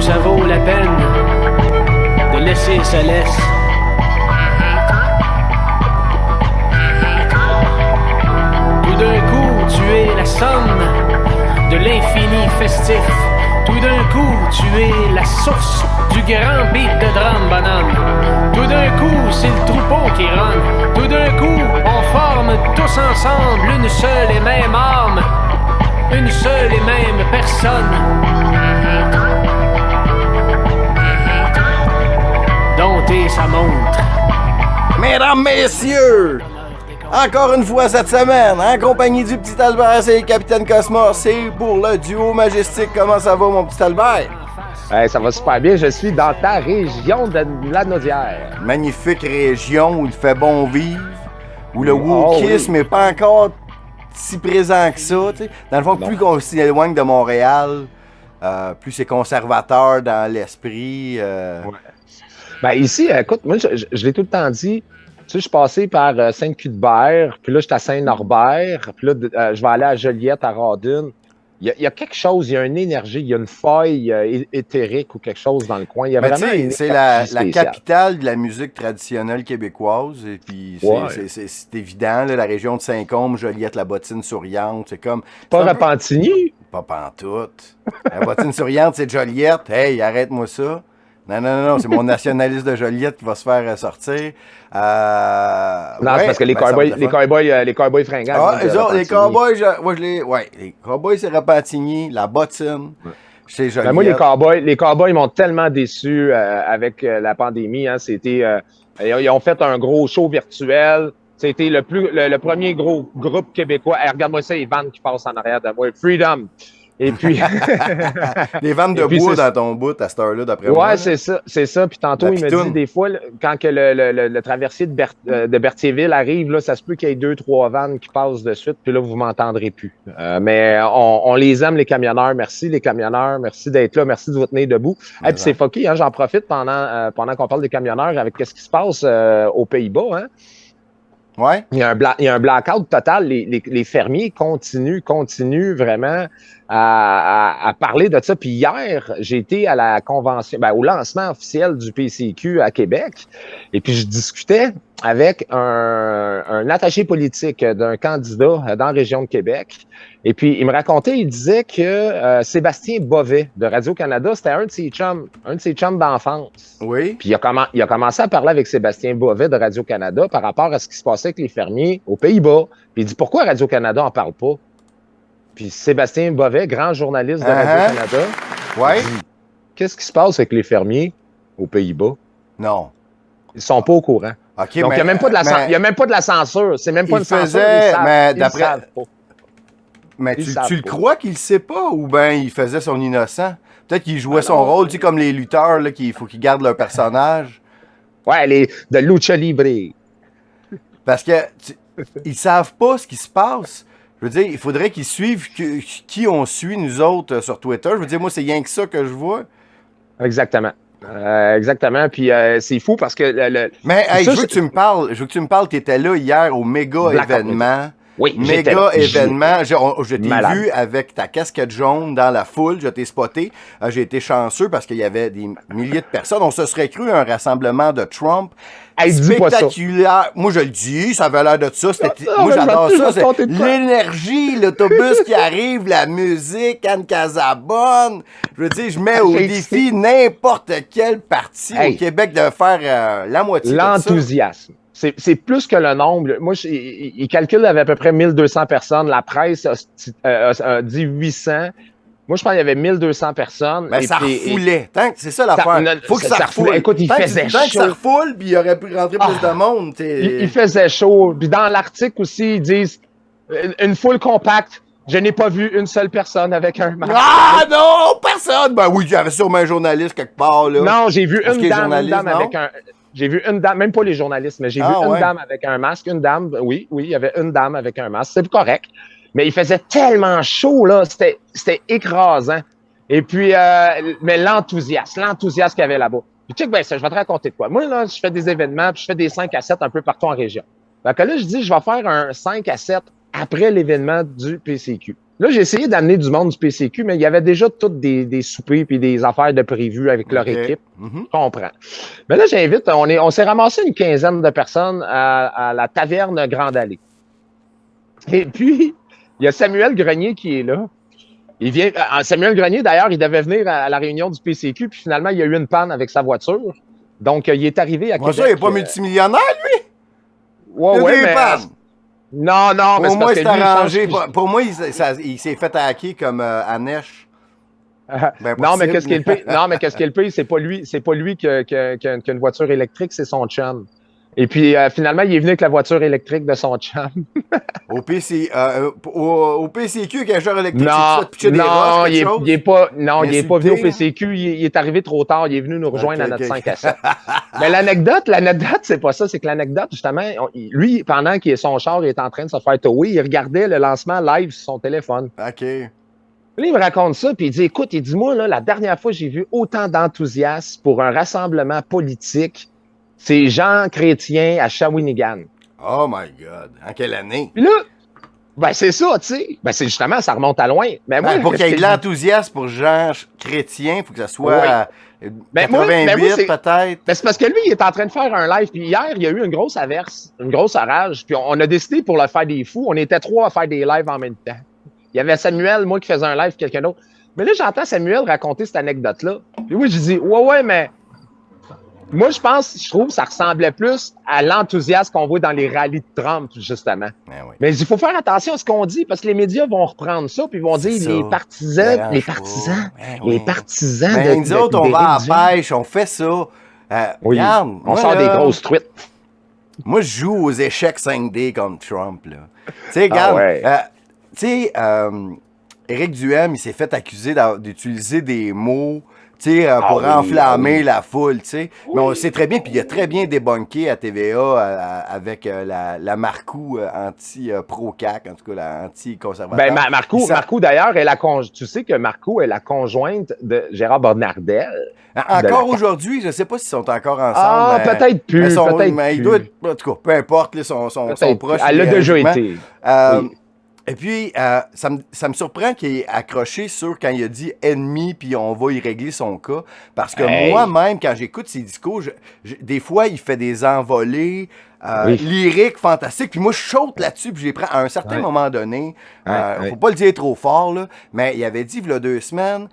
ça vaut la peine de laisser sa laisse. Tout d'un coup, tu es la somme de l'infini festif. Tout d'un coup, tu es la source du grand beat de drum bonhomme. Tout d'un coup, c'est le troupeau qui run. Tout d'un coup, on forme tous ensemble une seule et même âme. Une seule et même personne. Dompter sa montre. Mesdames, messieurs, encore une fois cette semaine, en compagnie du petit Albert, c'est le Capitaine Cosmos, c'est pour le duo majestique. Comment ça va, mon petit Albert? Hey, ça va super bien, je suis dans ta région de Lanaudière. Magnifique région où il fait bon vivre, où le wokisme n'est pas encore si présent que ça. T'sais. Dans le fond, plus qu'on s'éloigne de Montréal, plus c'est conservateur dans l'esprit. Ouais. Ben ici, écoute, moi je l'ai tout le temps dit, tu sais, je suis passé par Sainte-Cuthbert, puis là j'étais à Saint-Norbert, puis là je vais aller à Joliette, à Rawdon. Il y a quelque chose, il y a une énergie, il y a une feuille éthérique ou quelque chose dans le coin. Il y a vraiment c'est la capitale de la musique traditionnelle québécoise. Et puis c'est évident, là, la région de Saint-Côme, Joliette, la bottine souriante, c'est comme... Pas Repentigny? Pas pantoute. La bottine souriante, c'est Joliette. Hey, arrête-moi ça. Non, c'est mon nationaliste de Joliette qui va se faire sortir. Non, c'est parce que les cowboys fringants. Ah, les cowboys, les cowboys, c'est Repentigny, la bottine, c'est Joliette. Ben moi, les cowboys m'ont tellement déçu avec la pandémie. Hein, ils ont fait un gros show virtuel. C'était le premier gros groupe québécois. Hey, regarde-moi ça, les vannes qui passent en arrière de moi. Freedom! Et puis. Les vannes de bois dans ton bout à cette heure-là, d'après moi. Ouais, c'est ça. Puis tantôt, il me dit des fois, quand que le traversier de Berthierville arrive, là, ça se peut qu'il y ait 2-3 vannes qui passent de suite, puis là, vous m'entendrez plus. Mais on les aime, les camionneurs. Merci, les camionneurs. Merci d'être là. Merci de vous tenir debout. Et puis c'est fucké, hein, j'en profite pendant qu'on parle des camionneurs avec ce qui se passe aux Pays-Bas, hein. Ouais. Il y a un blackout total. Les fermiers continuent vraiment à parler de ça. Puis hier, j'ai été à la convention, au lancement officiel du PCQ à Québec. Et puis, je discutais avec un attaché politique d'un candidat dans la région de Québec. Et puis, il me racontait, il disait que Sébastien Bovet de Radio-Canada, c'était un de ses chums d'enfance. Oui. Puis, il a commencé à parler avec Sébastien Bovet de Radio-Canada par rapport à ce qui se passait avec les fermiers aux Pays-Bas. Puis, il dit, pourquoi Radio-Canada en parle pas? Puis, Sébastien Bovet, grand journaliste de Radio-Canada, dit, qu'est-ce qui se passe avec les fermiers aux Pays-Bas? Non. Ils sont pas au courant. Okay, donc, il n'y a même pas de la censure. C'est même pas une censure. Ils savent pas. Mais tu le crois qu'il ne sait pas ou bien il faisait son innocent? Peut-être qu'il jouait son rôle, tu sais, comme les lutteurs, là, qu'il faut qu'ils gardent leur personnage. Ouais, de lucha libre. Parce que ils savent pas ce qui se passe. Je veux dire, il faudrait qu'ils suivent qui on suit, nous autres, sur Twitter. Je veux dire, moi, c'est rien que ça que je vois. Exactement. Exactement. Puis c'est fou parce que... Mais hey, je veux que tu me parles. Tu étais là hier au méga événement. Oui, méga événement. Je t'ai vu avec ta casquette jaune dans la foule. Je t'ai spoté. J'ai été chanceux parce qu'il y avait des milliers de personnes. On se serait cru un rassemblement de Trump. Hey, spectaculaire. Moi, je le dis, ça avait l'air de ça. Moi, j'adore ça. C'est l'énergie, l'autobus qui arrive, la musique, Anne Casabonne. Je veux dire, je mets au défi n'importe quel parti au Québec de faire la moitié de ça. L'enthousiasme. C'est plus que le nombre. Moi, il calcule qu'il y avait à peu près 1200 personnes. La presse a dit 800. Moi, je pense qu'il y avait 1200 personnes. Mais ça refoulait. C'est ça l'affaire. Faut que ça refoule. Écoute, il faisait chaud. Tant que ça refoule, puis il aurait pu rentrer plus de monde. Il faisait chaud. Puis dans l'article aussi, ils disent une foule compacte. Je n'ai pas vu une seule personne avec un masque. Ah non, personne! Ben oui, j'avais sûrement un journaliste quelque part, là. Non, j'ai vu une dame avec un... J'ai vu une dame, même pas les journalistes, mais j'ai vu une dame avec un masque. Une dame, oui, il y avait une dame avec un masque. C'est correct. Mais il faisait tellement chaud, là. C'était écrasant. Et puis, mais l'enthousiasme qu'il y avait là-bas. Puis, check, je vais te raconter de quoi. Moi, là, je fais des événements, puis je fais des 5 à 7 un peu partout en région. Donc là, je dis, je vais faire un 5 à 7 après l'événement du PCQ. Là, j'ai essayé d'amener du monde du PCQ, mais il y avait déjà toutes des soupers puis des affaires de prévues avec leur équipe. Je comprends. Mais là, j'invite, on s'est ramassé une quinzaine de personnes à la taverne Grande Allée. Et puis, il y a Samuel Grenier qui est là. Il vient, Samuel Grenier, d'ailleurs, il devait venir à la réunion du PCQ, puis finalement, il y a eu une panne avec sa voiture. Donc, il est arrivé à Québec. Ça, il n'est pas multimillionnaire, lui? Ouais, mais... Non, mais pour moi, c'est arrangé. Lui, pour moi, il s'est fait hacker comme Anesh. Non, mais qu'est-ce qu'il paye? Non, mais qu'est-ce qu'il paye? C'est pas lui qui a une voiture électrique, c'est son chum. Et puis, finalement, il est venu avec la voiture électrique de son chum. Au PCQ, avec un genre électrique, non, il est pas venu au PCQ. Il est arrivé trop tard. Il est venu nous rejoindre à notre 5 à 7. Mais l'anecdote, c'est pas ça. C'est que l'anecdote, justement, lui, pendant qu'il est son char, il est en train de se faire tower, il regardait le lancement live sur son téléphone. OK. Là, il me raconte ça, puis il dit, écoute, moi, là, la dernière fois, j'ai vu autant d'enthousiasme pour un rassemblement politique. C'est Jean Chrétien à Shawinigan. Oh my God! En quelle année? Puis là, c'est ça, tu sais. C'est justement, ça remonte à loin. Mais moi, pour qu'il y ait de l'enthousiasme pour Jean Chrétien, il faut que ça soit 88 peut-être. C'est parce que lui, il est en train de faire un live. Puis hier, il y a eu une grosse averse, une grosse orage. Puis on a décidé pour le faire des fous, on était 3 à faire des lives en même temps. Il y avait Samuel, moi qui faisais un live, quelqu'un d'autre. Mais là, j'entends Samuel raconter cette anecdote-là. Puis oui, je dis, ouais, mais... Moi, je trouve que ça ressemblait plus à l'enthousiasme qu'on voit dans les rallyes de Trump, justement. Oui. Mais il faut faire attention à ce qu'on dit, parce que les médias vont reprendre ça, puis ils vont dire les partisans. Mais nous autres, on va à la pêche, on fait ça. Regarde, on sort des grosses truites. Moi, je joue aux échecs 5D comme Trump, là. Tu sais, regarde, Éric Duhem, il s'est fait accuser d'utiliser des mots... pour enflammer la foule, tu sais. Mais on le sait très bien, puis il a très bien débunké à TVA avec la Marcoux anti-pro-CAC, en tout cas, la anti-conservateur. Marcoux, d'ailleurs, tu sais que Marcoux est la conjointe de Gérard Bonnardel. Encore aujourd'hui, je ne sais pas s'ils sont encore ensemble. Peut-être plus, il doit être, en tout cas, peu importe, son proche. Elle a déjà été. Et puis, ça me surprend qu'il ait accroché sur quand il a dit « ennemi », puis on va y régler son cas. Parce que moi-même, quand j'écoute ses discours, des fois, il fait des envolées lyriques, fantastiques. Puis moi, je saute là-dessus, puis je les prends à un certain moment donné. Faut pas le dire trop fort, là, mais il avait dit, il y a 2 semaines,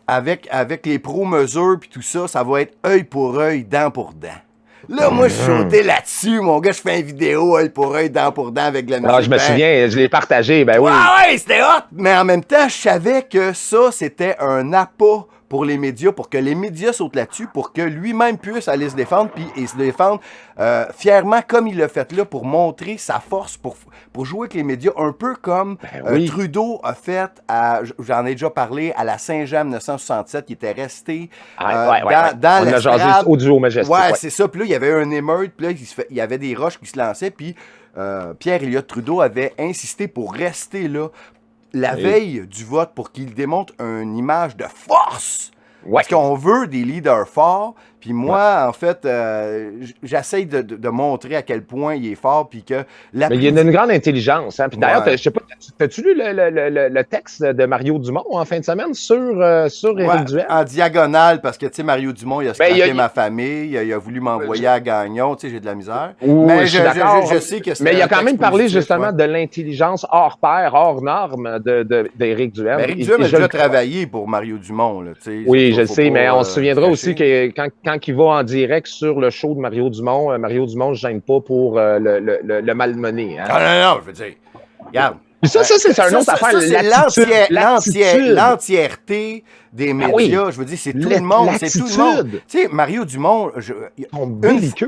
avec les pro-mesures, puis tout ça, ça va être œil pour œil, dent pour dent. Là, moi, je suis sauté là-dessus, mon gars, je fais une vidéo, œil pour œil, dent pour dent avec la musique. Je me souviens, je l'ai partagé, oui. Ouais, c'était hot! Mais en même temps, je savais que ça, c'était un appât pour les médias, pour que les médias sautent là-dessus, pour que lui-même puisse aller se défendre, puis se défendre fièrement comme il l'a fait là, pour montrer sa force, pour jouer avec les médias, un peu comme Trudeau a fait, j'en ai déjà parlé, à la Saint-Jean 1967, qui était resté dans l'estrade. Audio majestique. Ouais, c'est ça. Puis là, il y avait un émeute, puis là, il y avait des roches qui se lançaient, puis Pierre Elliott Trudeau avait insisté pour rester là, la veille du vote, pour qu'il démontre une image de force. Parce qu'on veut des leaders forts. Puis moi, en fait, j'essaye de montrer à quel point il est fort. Puis que mais il y a une grande intelligence. Hein? Puis d'ailleurs, je sais pas, as-tu lu le texte de Mario Dumont en fin de semaine sur Éric Duhem? En diagonale, parce que, tu sais, Mario Dumont, il a scrappé ma famille. Il a voulu m'envoyer à Gagnon. Tu sais, j'ai de la misère. Mais je sais que mais il a quand même parlé justement de l'intelligence hors pair, hors norme d'Éric Duhem. Éric Duhem a déjà travaillé pour Mario Dumont. Là, oui, je le sais, mais on se souviendra aussi que quand il va en direct sur le show de Mario Dumont ne se gêne pas pour le malmener. Hein? Non, je veux dire, regarde. Ça, c'est un autre affaire. C'est l'entièreté des médias. Je veux dire, c'est tout le monde. C'est tout le monde. Tu sais, Mario Dumont,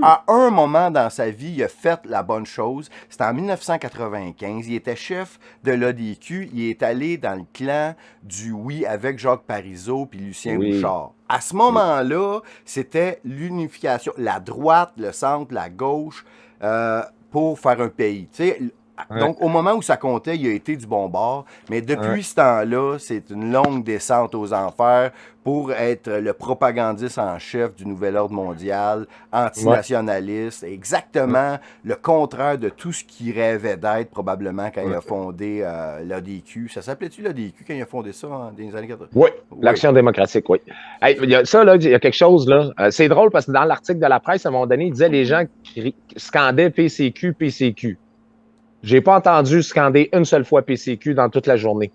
à un moment dans sa vie, il a fait la bonne chose. C'était en 1995. Il était chef de l'ADQ. Il est allé dans le clan du Oui avec Jacques Parizeau puis Lucien Bouchard. À ce moment-là, c'était l'unification, la droite, le centre, la gauche, pour faire un pays. Tu sais, Donc, au moment où ça comptait, il a été du bon bord. Mais depuis ce temps-là, c'est une longue descente aux enfers pour être le propagandiste en chef du nouvel ordre mondial, antinationaliste, exactement le contraire de tout ce qu'il rêvait d'être probablement quand il a fondé l'ADQ. Ça s'appelait-tu l'ADQ quand il a fondé ça dans les années 80? Oui, l'Action démocratique, oui. Hey, ça, là, il y a quelque chose, là. C'est drôle parce que dans l'article de la presse, à un moment donné, il disait les gens qui scandaient PCQ, PCQ. J'ai pas entendu scander une seule fois PCQ dans toute la journée.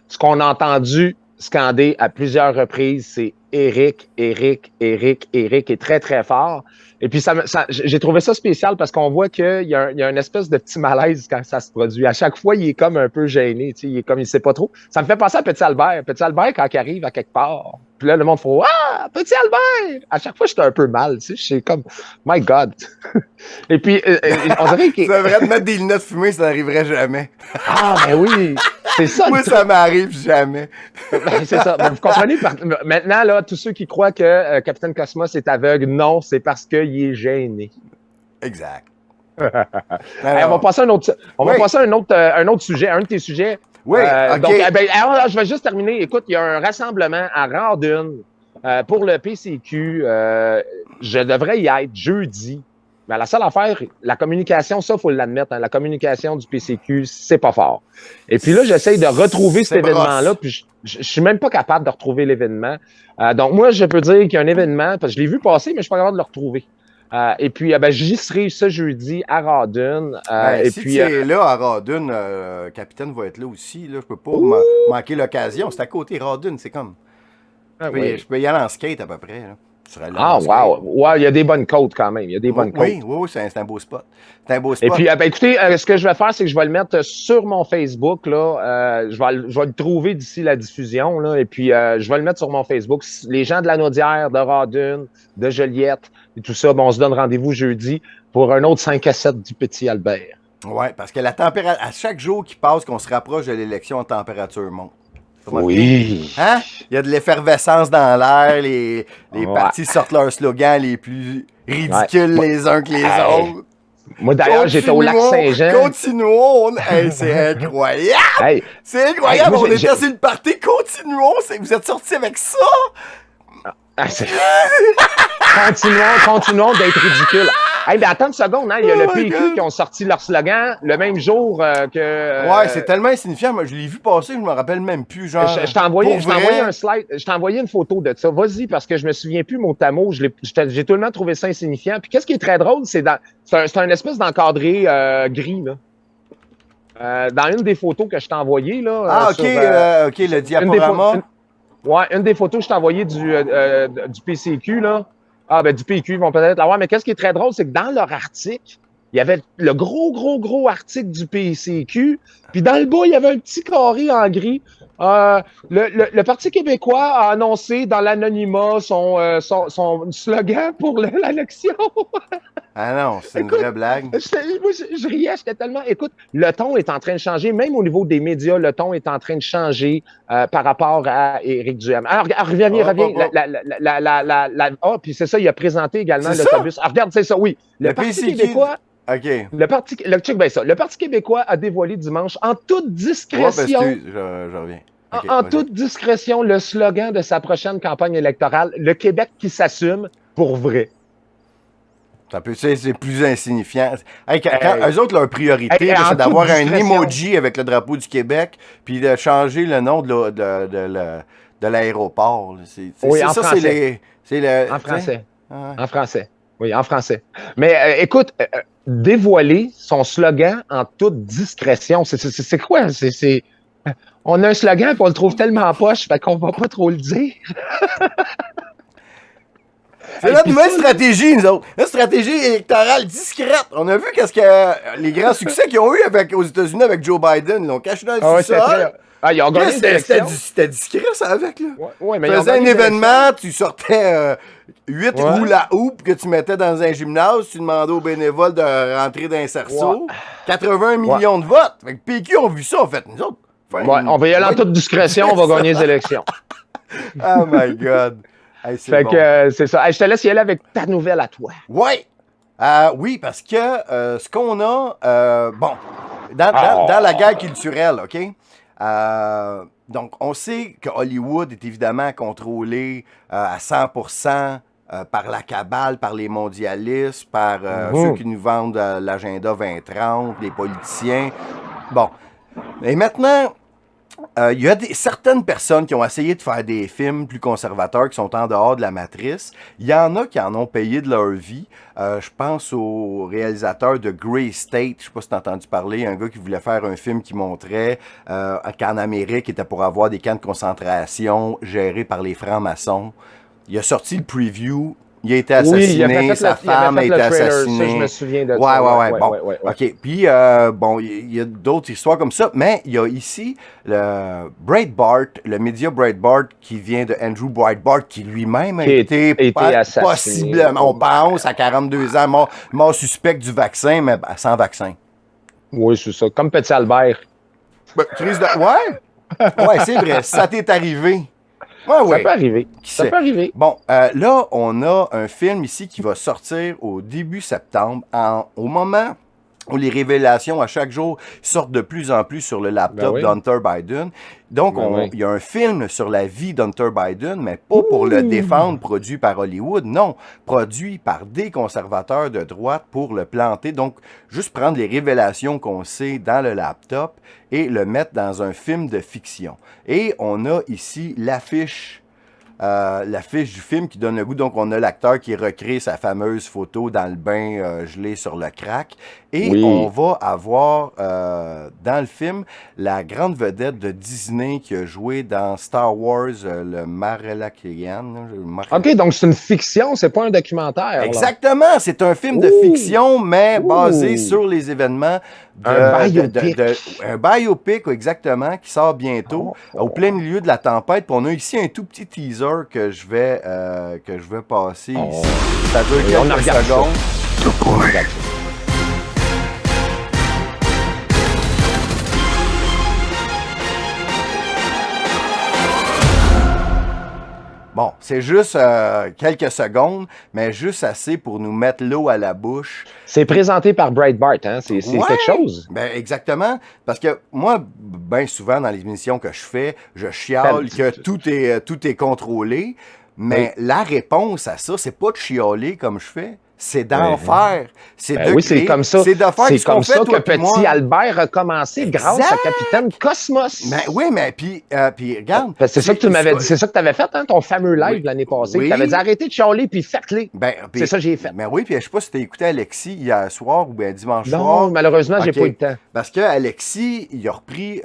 Ce qu'on a entendu scander à plusieurs reprises, c'est Éric, Éric, Éric, Éric, et très, très fort. Et puis, j'ai trouvé ça spécial parce qu'on voit qu'il y a une espèce de petit malaise quand ça se produit. À chaque fois, il est comme un peu gêné, tu sais, il est comme, il sait pas trop. Ça me fait penser à Petit Albert. Petit Albert, quand il arrive à quelque part, puis là, le monde fait « Ah, Petit Albert! » À chaque fois, j'étais un peu mal, tu sais, je suis comme « My God! » Et puis, on dirait qu'il... Ça devrait te mettre des lunettes fumées, ça n'arriverait jamais. Ah, ben oui! C'est ça. Moi, ça m'arrive jamais. Ben, c'est ça. Vous comprenez? Maintenant, là, tous ceux qui croient que Capitaine Cosmos est aveugle, non, c'est parce qu'il est gêné. Exact. Alors, on va passer à un autre sujet, un de tes sujets. Oui, OK. Donc, alors, je vais juste terminer. Écoute, il y a un rassemblement à Radun pour le PCQ. Je devrais y être jeudi. Mais la seule affaire, la communication, ça, il faut l'admettre, hein, la communication du PCQ, c'est pas fort. Et puis là, j'essaye de retrouver cet événement-là, puis je suis même pas capable de retrouver l'événement. Donc, moi, je peux dire qu'il y a un événement, parce que je l'ai vu passer, mais je suis pas capable de le retrouver. Et puis, j'y serai ce jeudi à Radun. Si tu es là à Radun, Capitaine va être là aussi. Là, je peux pas manquer l'occasion. C'est à côté Radun, c'est comme... Oui. Je peux y aller en skate à peu près. Là. Wow! Ouais, il y a des bonnes côtes quand même. Il y a des bonnes côtes. Oui, c'est un beau spot. C'est un beau spot. Et puis, écoutez, ce que je vais faire, c'est que je vais le mettre sur mon Facebook. Là, je vais le trouver d'ici la diffusion. Là, et puis, je vais le mettre sur mon Facebook. Les gens de la Naudière, de Radun, de Joliette et tout ça, on se donne rendez-vous jeudi pour un autre 5 à 7 du Petit Albert. Oui, parce que la température, à chaque jour qui passe, qu'on se rapproche de l'élection, la température monte. Oui. Hein? Il y a de l'effervescence dans l'air, les partis sortent leurs slogans les plus ridicules les uns que les autres. Moi, d'ailleurs, j'étais au lac Saint-Jean. Continuons! Hey, c'est incroyable! Hey, c'est incroyable! On était sur le party, continuons! Vous êtes sortis avec ça? Continuons d'être ridicules. Hey, mais attends une seconde, hein, il y a le PQ qui ont sorti leur slogan le même jour que... Ouais, c'est tellement insignifiant. Moi, je l'ai vu passer, je me rappelle même plus. Genre, je t'ai envoyé un slide, je t'ai envoyé une photo de ça. Vas-y, parce que je me souviens plus mot à mot. J'ai tout le temps trouvé ça insignifiant. Puis qu'est-ce qui est très drôle, c'est un espèce d'encadré gris, là. Dans une des photos que je t'ai envoyées, là... OK, le diaporama. Une des photos que je t'ai envoyées du PCQ, là. Ah, ben, du PQ, ils vont peut-être l'avoir. Mais qu'est-ce qui est très drôle, c'est que dans leur article, il y avait le gros article du PCQ. Puis dans le bas, il y avait un petit carré en gris. Le Parti québécois a annoncé dans l'anonymat son slogan pour l'élection. Ah non, c'est une vraie blague. Moi, je riais, j'étais tellement... Écoute, le ton est en train de changer. Même au niveau des médias, le ton est en train de changer par rapport à Éric Duhem. Alors, reviens. Puis c'est ça, il a présenté également l'autobus. Regarde, c'est ça, oui. Le Parti québécois... OK. Check bien ça. Le Parti québécois a dévoilé dimanche, en toute discrétion... je reviens. Okay, en toute discrétion, le slogan de sa prochaine campagne électorale, le Québec qui s'assume pour vrai. Ça peut c'est plus insignifiant. Quand eux autres, leur priorité, c'est d'avoir un emoji avec le drapeau du Québec, puis de changer le nom de l'aéroport. En français. En français. Oui, en français. Mais écoute, dévoiler son slogan en toute discrétion, c'est quoi? On a un slogan, puis on le trouve tellement poche, fait qu'on va pas trop le dire. C'est notre nouvelle stratégie, nous autres. Une stratégie électorale discrète. On a vu qu'est-ce que les grands succès qu'ils ont eu aux États-Unis avec Joe Biden. Ils l'ont caché dans le sous-sol. Ils ont gagné C'était discret, ça, avec, là. Ouais, mais tu faisais un événement, tu sortais 8 roues à houppe que tu mettais dans un gymnase, tu demandais aux bénévoles de rentrer dans un cerceau. 80 millions de votes. Fait que PQ ont vu ça, en fait, nous autres. On va y aller en toute discrétion, on va gagner les élections. Oh my God. Hey, c'est ça. Hey, je te laisse y aller avec ta nouvelle à toi. Ouais. Oui, parce que ce qu'on a, dans la guerre culturelle, OK? Donc, on sait que Hollywood est évidemment contrôlé à 100% par la cabale, par les mondialistes, par ceux qui nous vendent l'agenda 2030, les politiciens. Bon. Et maintenant, il y a certaines personnes qui ont essayé de faire des films plus conservateurs qui sont en dehors de la matrice. Il y en a qui en ont payé de leur vie. Je pense au réalisateur de Grey State. Je sais pas si tu as entendu parler. Un gars qui voulait faire un film qui montrait qu'en Amérique, il était pour avoir des camps de concentration gérés par les francs-maçons. Il a sorti le preview. Il a été assassiné, sa femme a été assassinée. Ça, je me souviens de ça. Ouais. Bon, ouais. OK. Puis, il y a d'autres histoires comme ça, mais il y a ici le Breitbart, le média Breitbart qui vient de Andrew Breitbart, qui lui-même a été assassiné. Possiblement, on pense, à 42 ans, mort suspect du vaccin, mais sans vaccin. Oui, c'est ça. Comme Petit Albert. Crise de... Ouais, c'est vrai. Ça t'est arrivé. Ça peut arriver. Ça peut arriver. Bon, là, on a un film ici qui va sortir au début septembre, au moment où les révélations à chaque jour sortent de plus en plus sur le laptop d'Hunter Biden. Donc, il y a un film sur la vie d'Hunter Biden, mais pas pour le défendre, produit par Hollywood, non, produit par des conservateurs de droite pour le planter. Donc, juste prendre les révélations qu'on sait dans le laptop et le mettre dans un film de fiction. Et on a ici l'affiche du film qui donne le goût. Donc, on a l'acteur qui recrée sa fameuse photo dans le bain gelé sur le crack. Et on va avoir dans le film la grande vedette de Disney qui a joué dans Star Wars, le Marillakian. OK, donc c'est une fiction, c'est pas un documentaire. Exactement, c'est un film de fiction, mais basé sur les événements un biopic. Un biopic, exactement, qui sort bientôt, au plein milieu de la tempête. Puis on a ici un tout petit teaser que je vais passer ici. Ça dure quelques secondes. Bon, c'est juste quelques secondes, mais juste assez pour nous mettre l'eau à la bouche. C'est présenté par Breitbart, hein? C'est quelque chose. Ben exactement. Parce que moi, bien souvent dans les émissions que je fais, je chiale que tout est contrôlé. Mais la réponse à ça, c'est pas de chialer comme je fais. C'est d'en faire. C'est c'est comme ça. C'est de faire c'est comme ça que Petit Albert a commencé grâce à Capitaine Cosmos. Ben oui, mais puis regarde. C'est ça que tu m'avais dit. C'est ça que tu avais fait, hein, ton fameux live l'année passée. Tu avais dit arrêtez de chialer puis faites-les. C'est ça que j'ai fait. Ben oui, puis je sais pas si tu as écouté Alexis hier soir ou bien dimanche soir. Non, malheureusement, j'ai pas eu le temps. Parce que Alexis, il a repris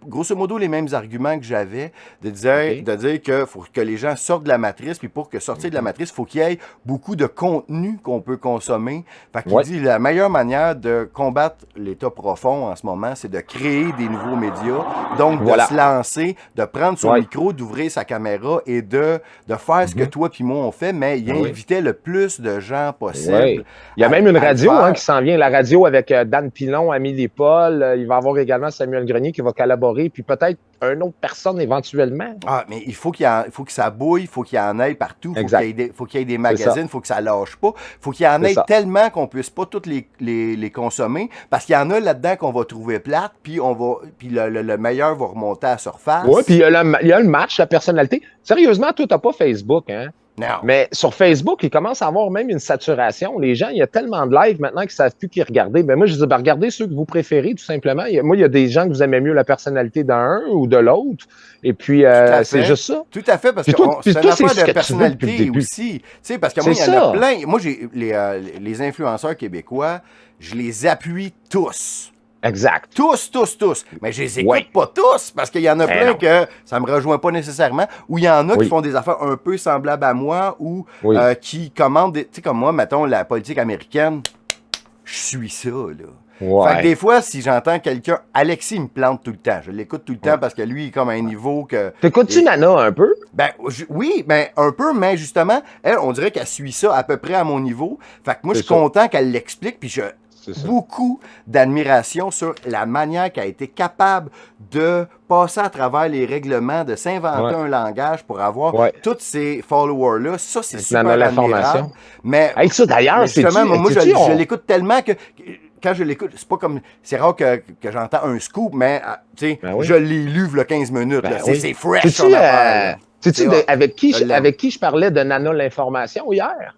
grosso modo les mêmes arguments que j'avais de dire que faut que les gens sortent de la matrice, puis pour que sortir de la matrice, il faut qu'il y ait beaucoup de contenu qu'on peut consommer. Fait qu'il dit la meilleure manière de combattre l'état profond en ce moment, c'est de créer des nouveaux médias, donc de se lancer, de prendre son micro, d'ouvrir sa caméra et de faire ce que toi puis moi on fait, mais il invitait le plus de gens possible. Il y a même une radio qui s'en vient, la radio avec Dan Pilon, Amélie Paul, il va y avoir également Samuel Grenier qui va collaborer, puis peut-être une autre personne éventuellement. Ah, mais il faut que ça bouille, il faut qu'il y en ait partout, il faut qu'il y ait des magazines, il faut que ça lâche pas, il faut qu'il y en ait tellement qu'on puisse pas toutes les consommer, parce qu'il y en a là-dedans qu'on va trouver plate, puis le meilleur va remonter à la surface. Oui, puis il y a le match, la personnalité. Sérieusement, toi, t'as pas Facebook, hein? Non. Mais sur Facebook, il commence à avoir même une saturation. Les gens, il y a tellement de lives maintenant qu'ils ne savent plus qui regarder. Ben moi, je dis, regardez ceux que vous préférez, tout simplement. Moi, il y a des gens que vous aimez mieux la personnalité d'un ou de l'autre. Et puis, c'est juste ça. Tout à fait, parce que c'est une affaire de personnalité aussi. Tu sais, parce que moi, il y en a plein. Moi, j'ai les influenceurs québécois, je les appuie tous. Exact. Tous. Mais je les écoute pas tous, parce qu'il y en a plein que ça me rejoint pas nécessairement, ou il y en a qui font des affaires un peu semblables à moi, ou qui commandent, tu sais, comme moi, mettons, la politique américaine, je suis ça, là. Fait que des fois, si j'entends quelqu'un, Alexis me plante tout le temps. Je l'écoute tout le temps parce que lui, il est comme à un niveau que... T'écoutes-tu Nana un peu? Ben, oui, ben, un peu, mais justement, elle, on dirait qu'elle suit ça à peu près à mon niveau. Fait que moi, je suis content qu'elle l'explique, puis beaucoup d'admiration sur la manière qu'elle a été capable de passer à travers les règlements, de s'inventer un langage pour avoir tous ces followers-là. Ça, c'est super admirable. Mais ça, d'ailleurs, c'est justement, moi, je l'écoute tellement que quand je l'écoute, c'est pas comme... C'est rare que j'entends un scoop, mais tu sais, je l'ai lu il y a 15 minutes. C'est fresh, son affaire. Sais-tu avec qui je parlais de Nana l'information hier?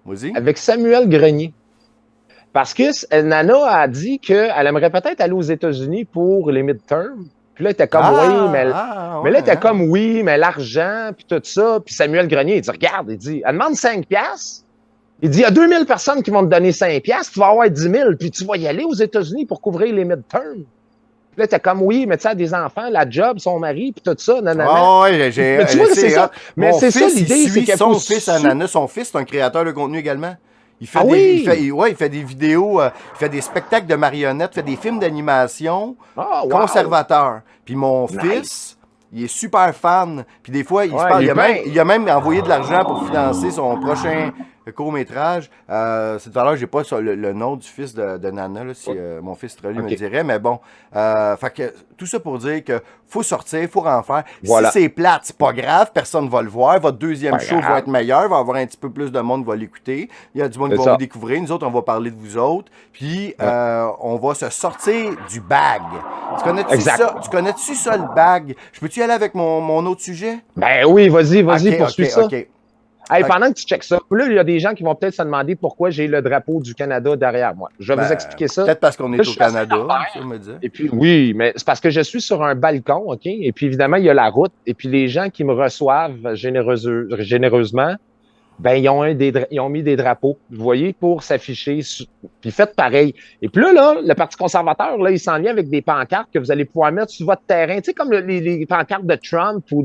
Vas-y. Avec Samuel Grenier. Parce que Nana a dit qu'elle aimerait peut-être aller aux États-Unis pour les midterms. Puis là, elle était comme mais là, elle était comme mais l'argent, puis tout ça. Puis Samuel Grenier, il dit, regarde, elle demande 5$. Il dit, il y a 2000 personnes qui vont te donner 5$, tu vas avoir 10 000, puis tu vas y aller aux États-Unis pour couvrir les midterms. Puis là, t'es comme, mais tu sais, des enfants, la job, son mari, puis tout ça, nanana. Mais tu vois, c'est ça. Mais c'est ça l'idée, c'est que son fils, Nana, son fils, c'est un créateur de contenu également. Il fait, il fait des vidéos, il fait des spectacles de marionnettes, il fait des films d'animation conservateurs. Puis mon fils, il est super fan. Puis des fois, il se parle. Il a même envoyé de l'argent pour financer son prochain court-métrage. Tout à l'heure, j'ai pas le nom du fils de Nana, là, si mon fils Trolly me dirait. Mais bon, fait que, tout ça pour dire que faut sortir, faut en faire. Voilà. Si c'est plate, c'est pas grave, personne ne va le voir. Votre deuxième show va être meilleur, va avoir un petit peu plus de monde qui va l'écouter. Il y a du monde qui va vous découvrir. Nous autres, on va parler de vous autres. Puis, on va se sortir du bag. Tu connais-tu ça, le bag? Je peux-tu y aller avec mon autre sujet? Ben oui, vas-y, poursuis ça. Hey, pendant que tu checkes ça, là, il y a des gens qui vont peut-être se demander pourquoi j'ai le drapeau du Canada derrière moi. Je vais vous expliquer ça. Peut-être parce qu'on est au Canada, ça me dit. Et puis, oui, mais c'est parce que je suis sur un balcon, OK? Et puis, évidemment, il y a la route. Et puis, les gens qui me reçoivent généreusement, ben, ils ont mis des drapeaux, vous voyez, pour s'afficher. Puis faites pareil. Et puis là, le Parti conservateur, là, il s'en vient avec des pancartes que vous allez pouvoir mettre sur votre terrain. Tu sais, comme les pancartes de Trump ou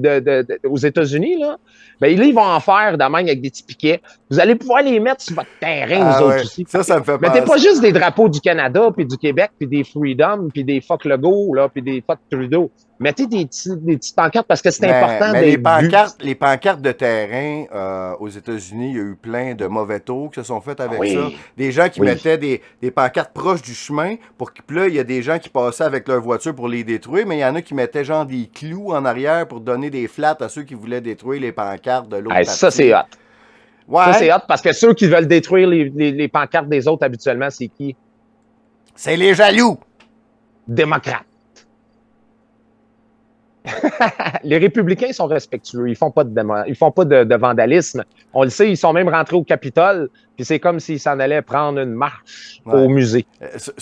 aux États-Unis, là. Ben, là, ils vont en faire de même avec des petits piquets. Vous allez pouvoir les mettre sur votre terrain, vous autres aussi. Ça me fait mettez pas juste des drapeaux du Canada, puis du Québec, puis des Freedom, puis des fuck Legault, là, puis des fuck Trudeau. Mettez des petites pancartes parce que c'est important d'être les pancartes de terrain aux États-Unis, il y a eu plein de mauvais tours qui se sont faits avec ça. Des gens qui mettaient des pancartes proches du chemin pour que là, il y a des gens qui passaient avec leur voiture pour les détruire, mais il y en a qui mettaient genre des clous en arrière pour donner des flats à ceux qui voulaient détruire les pancartes de l'autre partie. Ça, c'est hot. Ouais. Ça, c'est hot parce que ceux qui veulent détruire les pancartes des autres habituellement, c'est qui? C'est les jaloux! Démocrates. Les républicains sont respectueux. Ils font pas de vandalisme. On le sait, ils sont même rentrés au Capitole, puis c'est comme s'ils s'en allaient prendre une marche au musée.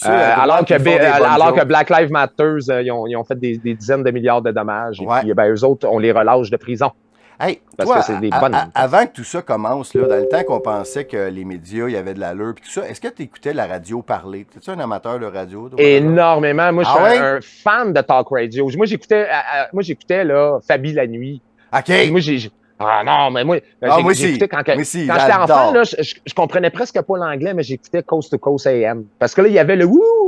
Alors que Black Lives Matter, ils ont fait des dizaines de milliards de dommages. Et puis, eux autres, on les relâche de prison. Hey, toi, avant que tout ça commence, là, dans le temps qu'on pensait que les médias, il y avait de l'allure et tout ça, est-ce que tu écoutais la radio parler? Es-tu un amateur de radio? Énormément. Moi, je suis un fan de talk radio. Moi, j'écoutais là, Fabi la nuit. OK. Moi, j'écoutais quand j'étais enfant, là, je comprenais presque pas l'anglais, mais j'écoutais Coast to Coast AM. Parce que là, il y avait le wouh.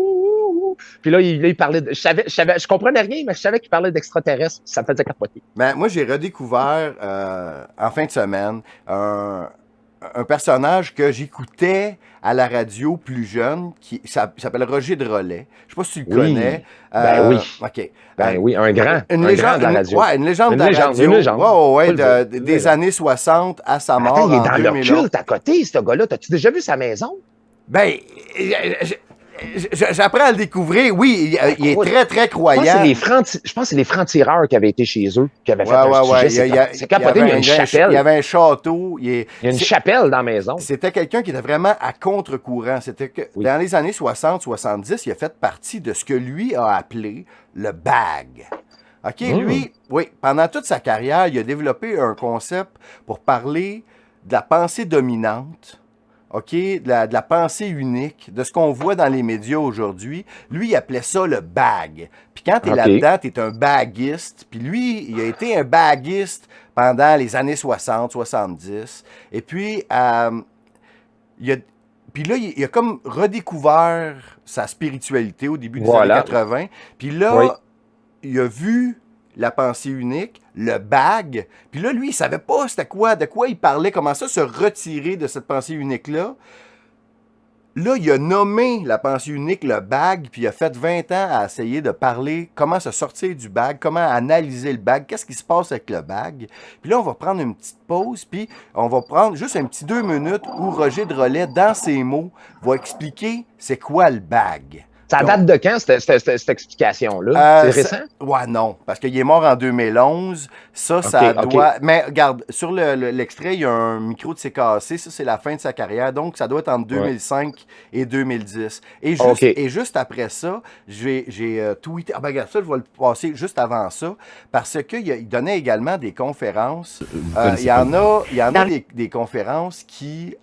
Puis là, il parlait de. Je comprenais rien, mais je savais qu'il parlait d'extraterrestres. Ça me faisait capoter. Ben, moi, j'ai redécouvert en fin de semaine un personnage que j'écoutais à la radio plus jeune qui s'appelle Roger Drolet. Je sais pas si tu le connais. Ben oui. OK. Ben oui, un grand de la radio. Une légende de la radio. Une légende. Des années 60 à sa mort. Attends, il est dans le culte à côté, ce gars-là. T'as-tu déjà vu sa maison? Ben, j'apprends à le découvrir. Oui, il est très, très croyant. Je pense que c'est les francs-tireurs qui avaient été chez eux, qui avaient fait un sujet. C'est capoté, il y a une chapelle. Il y avait un château. Il y a une chapelle dans la maison. C'était quelqu'un qui était vraiment à contre-courant. C'était que dans les années 60-70, il a fait partie de ce que lui a appelé le bag. OK, lui, pendant toute sa carrière, il a développé un concept pour parler de la pensée dominante. OK, de la pensée unique, de ce qu'on voit dans les médias aujourd'hui. Lui, il appelait ça le bag. Puis quand tu es là-dedans, tu es un baguiste. Puis lui, il a été un baguiste pendant les années 60, 70. Et puis, il a comme redécouvert sa spiritualité au début des années 80. Puis là, il a vu la pensée unique, le bag. Puis là, lui, il savait pas de quoi il parlait, comment ça se retirer de cette pensée unique-là. Là, il a nommé la pensée unique le bag, puis il a fait 20 ans à essayer de parler comment se sortir du bag, comment analyser le bag, qu'est-ce qui se passe avec le bag. Puis là, on va prendre une petite pause, puis on va prendre juste un petit 2 minutes où Roger Drolet, dans ses mots, va expliquer c'est quoi le bag. Ça date de quand, cette explication-là? C'est récent? Ouais, non, parce qu'il est mort en 2011. Ça doit... Mais regarde, sur l'extrait, il y a un micro de CKC. Ça, c'est la fin de sa carrière. Donc, ça doit être entre 2005 et 2010. Et juste après ça, j'ai tweeté... Ah ben regarde, ça, je vais le passer juste avant ça, parce qu'il donnait également des conférences. Il y en a des conférences qui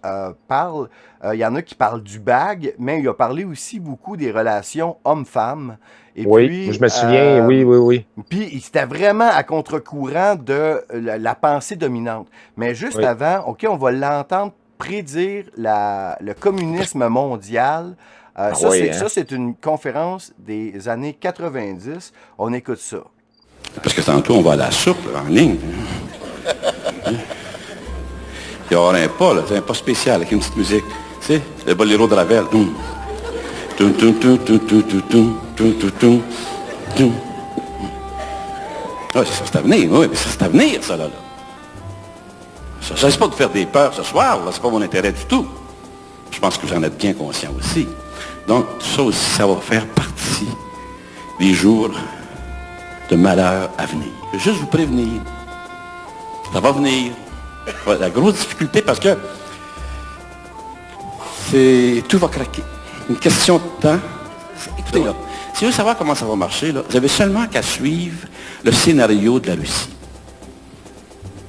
parlent... Il y en a qui parlent du bag, mais il a parlé aussi beaucoup des relations hommes-femmes. Et puis, je me souviens, oui. Puis, c'était vraiment à contre-courant de la pensée dominante. Mais juste avant, OK, on va l'entendre prédire le communisme mondial. Ça, c'est une conférence des années 90. On écoute ça. Parce que tantôt, on va à la soupe en ligne. Il y aura un pas, là, un pas spécial avec une petite musique. Tu sais, le boléro de Ravel. Ah, c'est à venir, oui, mais c'est à venir, ça, là. Ça ne s'agit pas de faire des peurs ce soir, là, c'est pas mon intérêt du tout. Je pense que vous en êtes bien conscient aussi. Donc, ça aussi, ça va faire partie des jours de malheur à venir. Je veux juste vous prévenir. Ça va venir. Ouais, la grosse difficulté, parce que tout va craquer. Une question de temps. Écoutez, là, si vous voulez savoir comment ça va marcher, là, vous avez seulement qu'à suivre le scénario de la Russie.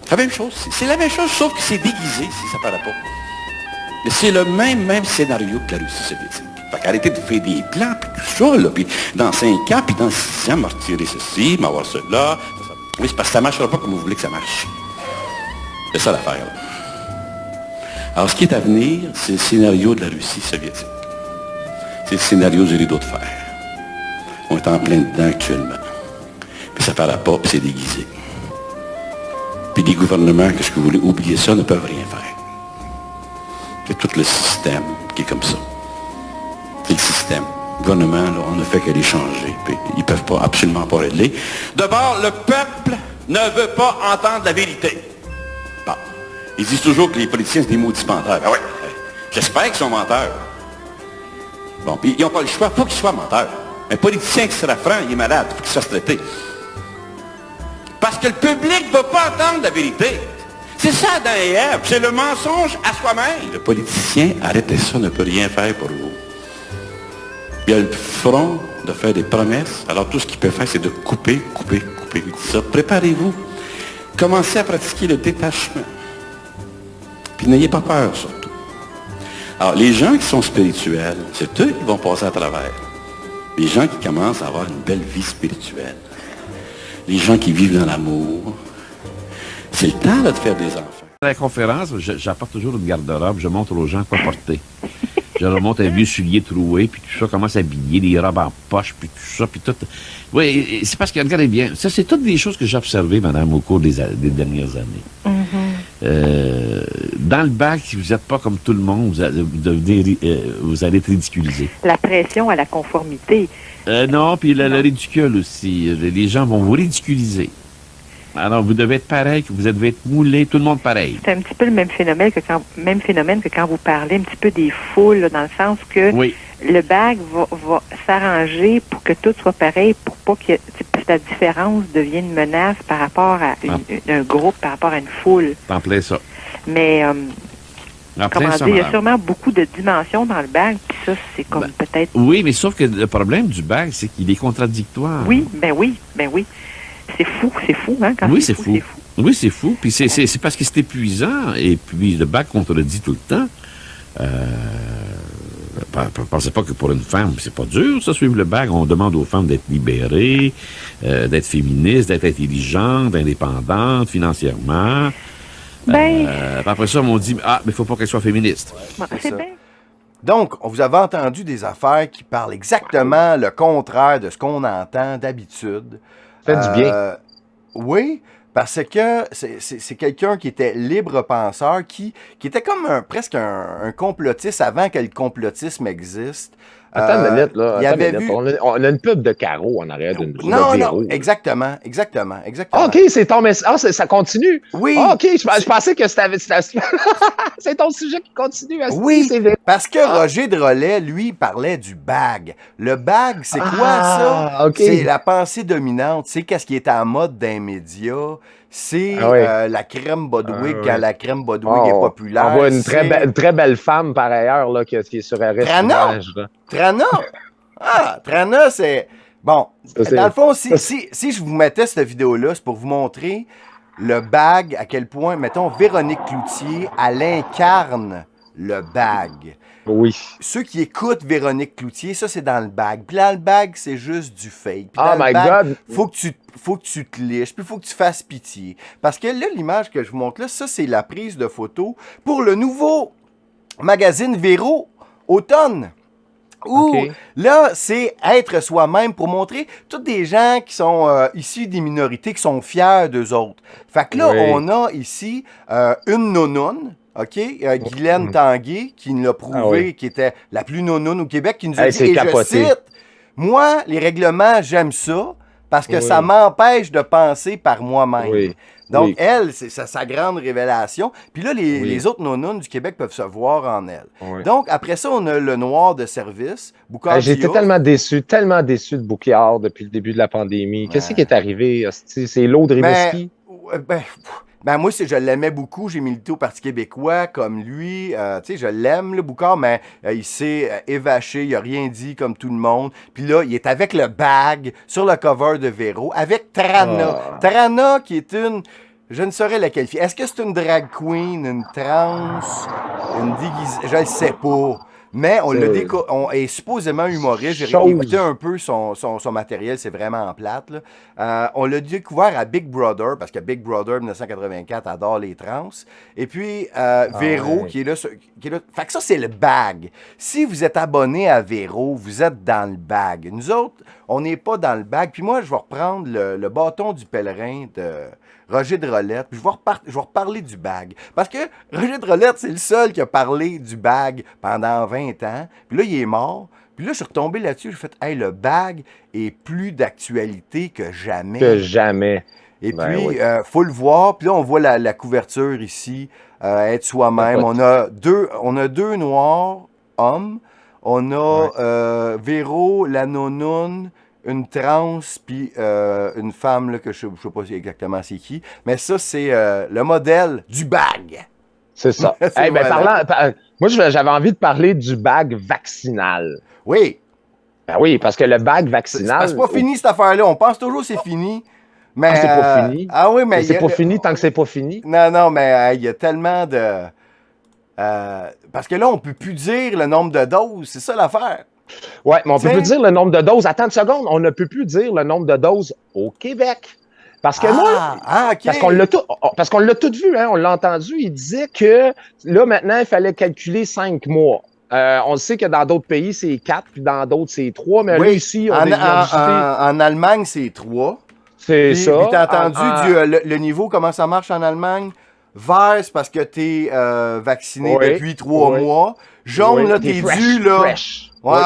C'est la même chose. C'est la même chose, sauf que c'est déguisé, si ça paraît pas. Mais c'est le même scénario que la Russie soviétique. Fait qu'arrêtez de faire des plans, puis tout ça, là, puis dans 5 ans, puis dans 6 ans, m'en retirer ceci, m'avoir cela. Oui, c'est parce que ça ne marchera pas comme vous voulez que ça marche. C'est ça l'affaire, là. Alors, ce qui est à venir, c'est le scénario de la Russie soviétique. C'est le scénario du rideau de fer. On est en plein dedans actuellement. Puis ça paraît pas, puis c'est déguisé. Puis les gouvernements, qu'est-ce que vous voulez, oublier ça, ne peuvent rien faire. C'est tout le système qui est comme ça. C'est le système. Le gouvernement, là, on ne fait que les changer. Puis ils ne peuvent pas, absolument pas régler. D'abord, le peuple ne veut pas entendre la vérité. Bon. Ils disent toujours que les politiciens, c'est des maudits menteurs. Ben ouais, j'espère qu'ils sont menteurs. Bon, puis ils n'ont pas le choix, il faut qu'ils soient menteurs. Un politicien qui sera franc, il est malade, il faut qu'il se fasse traiter. Parce que le public ne veut pas entendre la vérité. C'est ça Adam et Ève, c'est le mensonge à soi-même. Le politicien, arrêtez ça, ne peut rien faire pour vous. Il a le front de faire des promesses, alors tout ce qu'il peut faire, c'est de couper. Il dit ça, préparez-vous. Commencez à pratiquer le détachement. Puis n'ayez pas peur, surtout. Alors, les gens qui sont spirituels, c'est eux qui vont passer à travers. Les gens qui commencent à avoir une belle vie spirituelle. Les gens qui vivent dans l'amour. C'est le temps là, de faire des enfants. À la conférence, j'apporte toujours une garde-robe, je montre aux gens quoi porter. Je leur montre un vieux soulier troué, puis tout ça, comment s'habiller, des robes en poche, puis tout ça, puis tout. Oui, c'est parce que, regardez bien, ça, c'est toutes des choses que j'ai observées, madame, au cours des dernières années. Dans le bac, si vous n'êtes pas comme tout le monde, vous allez être ridiculisé. La pression à la conformité. Non, puis le ridicule aussi. Les gens vont vous ridiculiser. Alors, vous devez être pareil, vous devez être moulé, tout le monde pareil. C'est un petit peu le même phénomène que quand vous parlez un petit peu des foules, là, dans le sens que le bag va s'arranger pour que tout soit pareil, pour pas que la différence devienne une menace par rapport à un groupe, par rapport à une foule. En plein ça. Mais, comment dire, il y a sûrement beaucoup de dimensions dans le bag, puis ça, c'est comme peut-être... Oui, mais sauf que le problème du bag, c'est qu'il est contradictoire. Oui. C'est fou, hein, quand c'est fou. Oui, c'est fou. Puis c'est parce que c'est épuisant. Et puis le bac contredit tout le temps. Pensez pas que pour une femme, c'est pas dur, ça, suivre le bac. On demande aux femmes d'être libérées, d'être féministes, d'être intelligentes, indépendantes financièrement. Après ça, on dit, mais il faut pas qu'elle soit féministe. C'est bien. Donc, on vous avait entendu des affaires qui parlent exactement le contraire de ce qu'on entend d'habitude. Ça fait du bien. Oui, Parce que c'est quelqu'un qui était libre-penseur, qui était comme presque un complotiste avant que le complotisme existe. Attends une minute, là. Il avait vu... On a une pub de Caro en arrière d'une Non, exactement. Ah, OK, c'est ton message. Ah, ça continue? Oui. Ah, OK, je pensais que c'était... c'est ton sujet qui continue. Oui, parce que Roger Drolet, lui, parlait du bag. Le bag, c'est quoi ça? Okay. C'est la pensée dominante. C'est qu'est-ce qui est en mode dans les médias. C'est la crème Bodwig quand la crème Bodwig est populaire. On voit une très belle femme, par ailleurs, là, qui est sur Arrêt Trana? Trana, c'est... Bon, dans le fond, si je vous mettais cette vidéo-là, c'est pour vous montrer le bag, à quel point, mettons, Véronique Cloutier, elle incarne le bag. Oui. Ceux qui écoutent Véronique Cloutier, ça, c'est dans le bag. Puis dans le bag, c'est juste du fake. Puis oh my God! Faut que tu te liches, puis il faut que tu fasses pitié. Parce que là, l'image que je vous montre là, ça, c'est la prise de photo pour le nouveau magazine Véro Automne. Où, là, c'est être soi-même pour montrer tous des gens qui sont issus des minorités, qui sont fiers d'eux autres. Fait que là, on a ici une nounoune, OK? Guylaine Tanguay, qui nous l'a prouvé, qui était la plus nounoune au Québec, qui nous a dit, et je cite, « Moi, les règlements, j'aime ça, parce que ça m'empêche de penser par moi-même. Oui. » Donc, elle, c'est sa grande révélation. Puis là, les autres nounounes du Québec peuvent se voir en elle. Oui. Donc, après ça, on a le noir de service, Boucard J'étais tellement déçu de Boucard depuis le début de la pandémie. Qu'est-ce qui est arrivé? C'est l'eau de Rimouski? Ben moi, je l'aimais beaucoup. J'ai milité au Parti québécois comme lui. Tu sais, je l'aime, le Boucard, mais il s'est évaché. Il a rien dit comme tout le monde. Puis là, il est avec le bag sur le cover de Véro, avec Trana. Trana, qui est une... Je ne saurais la qualifier. Est-ce que c'est une drag queen, une trans, une déguisée? Je ne sais pas. Mais on est supposément humoriste. J'ai écouté un peu son matériel, c'est vraiment plate. Là. On l'a découvert à Big Brother, parce que Big Brother 1984 adore les trans. Et puis Véro, qui est là. Fait que ça, c'est le bag. Si vous êtes abonné à Véro, vous êtes dans le bag. Nous autres, on n'est pas dans le bag. Puis moi, je vais reprendre le bâton du pèlerin de Roger Drolette, puis je vais reparler du bag. Parce que Roger Drolette, c'est le seul qui a parlé du bag pendant 20 ans. Puis là, il est mort. Puis là, je suis retombé là-dessus. J'ai fait, hey, le bag est plus d'actualité que jamais. Et puis, faut le voir. Puis là, on voit la couverture ici, être soi-même. On a deux noirs hommes. On a Véro, la nounoune, une trans, puis une femme là, que je ne sais pas exactement c'est qui. Mais ça, c'est le modèle du bag. C'est ça. Hey, moi, j'avais envie de parler du bag vaccinal. Oui. Ben oui, parce que le bag vaccinal... C'est pas fini, cette affaire-là. On pense toujours que c'est fini. Mais, c'est pas fini? Ah oui, mais... C'est pas fini tant que c'est pas fini? Non, mais il y a tellement de... parce que là, on peut plus dire le nombre de doses. C'est ça l'affaire. Oui, mais on ne peut plus dire le nombre de doses. Attends une seconde, on ne peut plus dire le nombre de doses au Québec. Parce que parce qu'on l'a tout vu, hein, on l'a entendu, il disait que là, maintenant, il fallait calculer 5 mois. On sait que dans d'autres pays, c'est 4, puis dans d'autres, c'est 3, mais là, ici, en Allemagne, c'est 3. C'est ça. Puis t'as entendu le niveau, comment ça marche en Allemagne? Vert, c'est parce que t'es vacciné depuis 3 mois. Jaune, là, t'es dû, là. Fresh. Oui,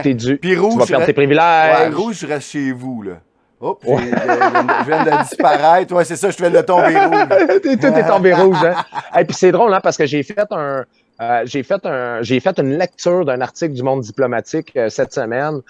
t'es dû. Puis rouge, tu vas perdre tes privilèges. Rouge, je reste chez vous, là. Hop, je viens de disparaître. Ouais, c'est ça, je viens de tomber rouge. Tout est tombé rouge, hein. Et puis c'est drôle, hein, parce que j'ai fait une lecture d'un article du Monde diplomatique cette semaine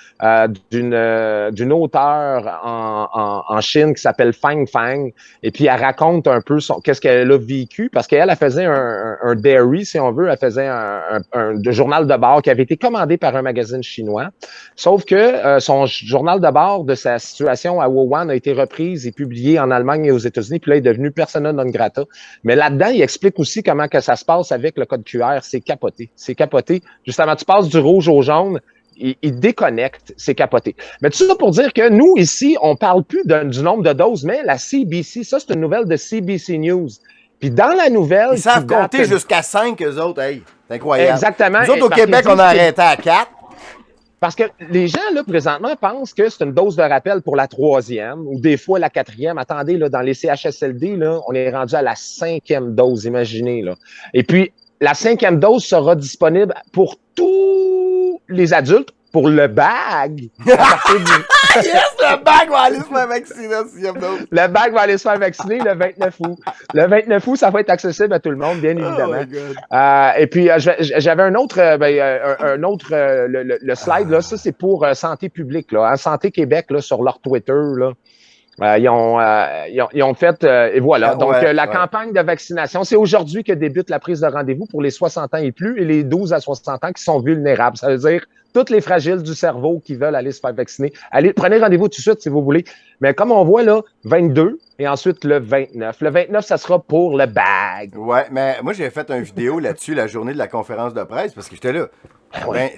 d'une auteure en Chine qui s'appelle Fang Fang. Et puis, elle raconte un peu qu'est-ce qu'elle a vécu parce qu'elle faisait un dairy, si on veut. Elle faisait un journal de bord qui avait été commandé par un magazine chinois. Sauf que son journal de bord de sa situation à Wuhan a été reprise et publié en Allemagne et aux États-Unis. Puis là, il est devenu persona non grata. Mais là-dedans, il explique aussi comment que ça se passe avec le code QR. C'est capoté. C'est capoté. Justement, tu passes du rouge au jaune, il déconnecte. C'est capoté. Mais tout ça pour dire que nous, ici, on parle plus du nombre de doses, mais la CBC, ça, c'est une nouvelle de CBC News. Puis dans la nouvelle... Ils savent compter jusqu'à 5, eux autres. Hey, c'est incroyable. Exactement. Nous autres, au Québec, on a arrêté à 4. parce que les gens, là, présentement, pensent que c'est une dose de rappel pour la 3e ou des fois la 4e. Attendez, là, dans les CHSLD, là, on est rendu à la 5e dose, imaginez, là. Et puis, la 5e dose sera disponible pour tous les adultes, pour le bag. Yes, le bag va aller se faire vacciner. Le bag va aller se faire vacciner le 29 août. Le 29 août, ça va être accessible à tout le monde, bien évidemment. Et puis, j'avais un autre, le slide, là, ça, c'est pour Santé publique, là, hein, Santé Québec, là, sur leur Twitter, là. Ils ont fait, et voilà. Donc, la campagne de vaccination, c'est aujourd'hui que débute la prise de rendez-vous pour les 60 ans et plus et les 12 à 60 ans qui sont vulnérables. Ça veut dire toutes les fragiles du cerveau qui veulent aller se faire vacciner. Allez, prenez rendez-vous tout de suite si vous voulez. Mais comme on voit là, 22 et ensuite le 29. Le 29, ça sera pour le bag. Ouais, mais moi, j'ai fait une vidéo là-dessus la journée de la conférence de presse parce que j'étais là.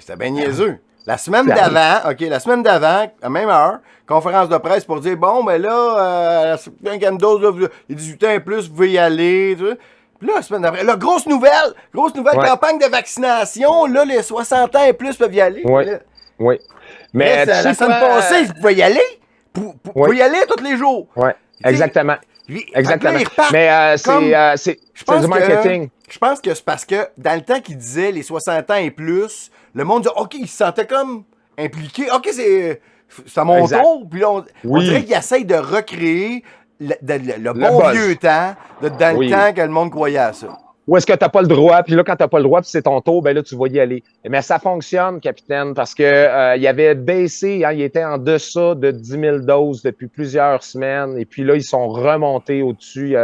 C'était bien niaiseux. La semaine d'avant, à même heure, conférence de presse pour dire, bon, ben là, la 5e dose, là, les 18 ans et plus, vous pouvez y aller. Tu sais. Puis là, la semaine d'après, là, grosse nouvelle campagne de vaccination, là, les 60 ans et plus peuvent y aller. Oui, oui. Mais la semaine passée, vous pouvez y aller. Vous pouvez y aller tous les jours. Oui, exactement. Exactement. Mais c'est du marketing. Je pense que c'est parce que dans le temps qu'il disait les 60 ans et plus, le monde disait, OK, il se sentait comme impliqué. OK, c'est à mon tour. Puis là, on dirait qu'il essaye de recréer le bon vieux temps, dans le temps que le monde croyait à ça. Ou est-ce que tu n'as pas le droit? Puis là, quand tu n'as pas le droit, puis c'est ton tour, ben là, tu vas y aller. Mais ça fonctionne, capitaine, parce que il avait baissé, hein, il était en deçà de 10 000 doses depuis plusieurs semaines. Et puis là, ils sont remontés au-dessus.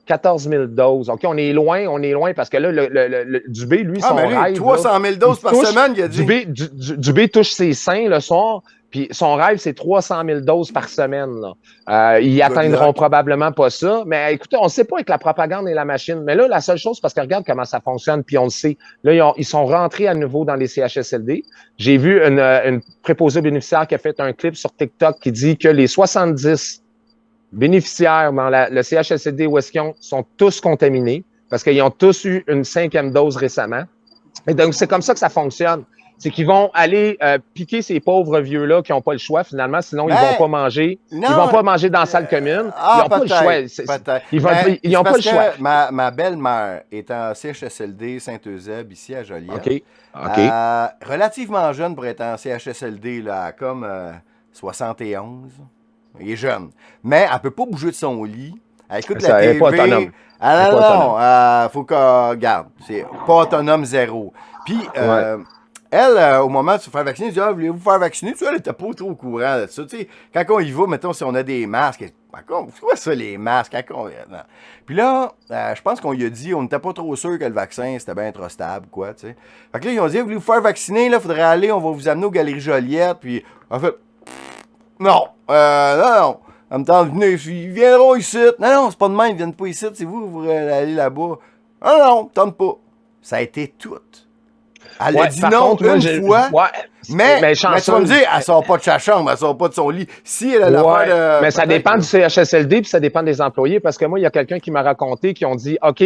14 000 doses. OK, on est loin parce que là, le Dubé, lui, son rêve... 300 000 doses par semaine, il a dit. Dubé touche ses seins le soir, puis son rêve, c'est 300 000 doses par semaine. Là. Ils atteindront probablement pas ça. Mais écoutez, on ne sait pas avec la propagande et la machine. Mais là, la seule chose, parce que regarde comment ça fonctionne, puis on le sait. Là, ils sont rentrés à nouveau dans les CHSLD. J'ai vu une préposée bénéficiaire qui a fait un clip sur TikTok qui dit que les 70 bénéficiaires dans le CHSLD où est-ce qu'ils sont tous contaminés parce qu'ils ont tous eu une 5e dose récemment. Et donc, c'est comme ça que ça fonctionne. C'est qu'ils vont aller piquer ces pauvres vieux-là qui n'ont pas le choix, finalement, sinon ils vont pas manger. Ils vont pas manger dans la salle commune. Ils n'ont pas le choix. Ils n'ont pas le choix. Ma belle-mère est en CHSLD Saint-Eusèbe, ici à Joliette. OK. Relativement jeune pour être en CHSLD, là, comme 71. Il est jeune. Mais elle peut pas bouger de son lit. Elle écoute la TV. Elle n'est pas autonome. Faut qu'elle regarde. C'est pas autonome zéro. Puis, elle, au moment de se faire vacciner, elle dit, voulez-vous faire vacciner? Tu vois, elle n'était pas trop au courant de ça. Tu sais, quand on y va, mettons, si on a des masques, c'est quoi ça, les masques? Puis là, je pense qu'on lui a dit, on n'était pas trop sûr que le vaccin, c'était bien trop stable, quoi, tu sais. Fait que là, ils ont dit, voulez-vous faire vacciner? Là, faudrait aller, on va vous amener aux Galeries Joliette. Puis, en fait, non. En même temps, ils viendront ici. Non, c'est pas de même, ils viennent pas ici. C'est vous allez là-bas. Non, tente pas. Ça a été tout. Elle a dit non une fois. Mais tu vas me dire, elle sort pas de sa chambre, elle sort pas de son lit. Si elle a l'affaire de. Mais ça dépend du CHSLD puis ça dépend des employés. Parce que moi, il y a quelqu'un qui m'a raconté qui ont dit OK,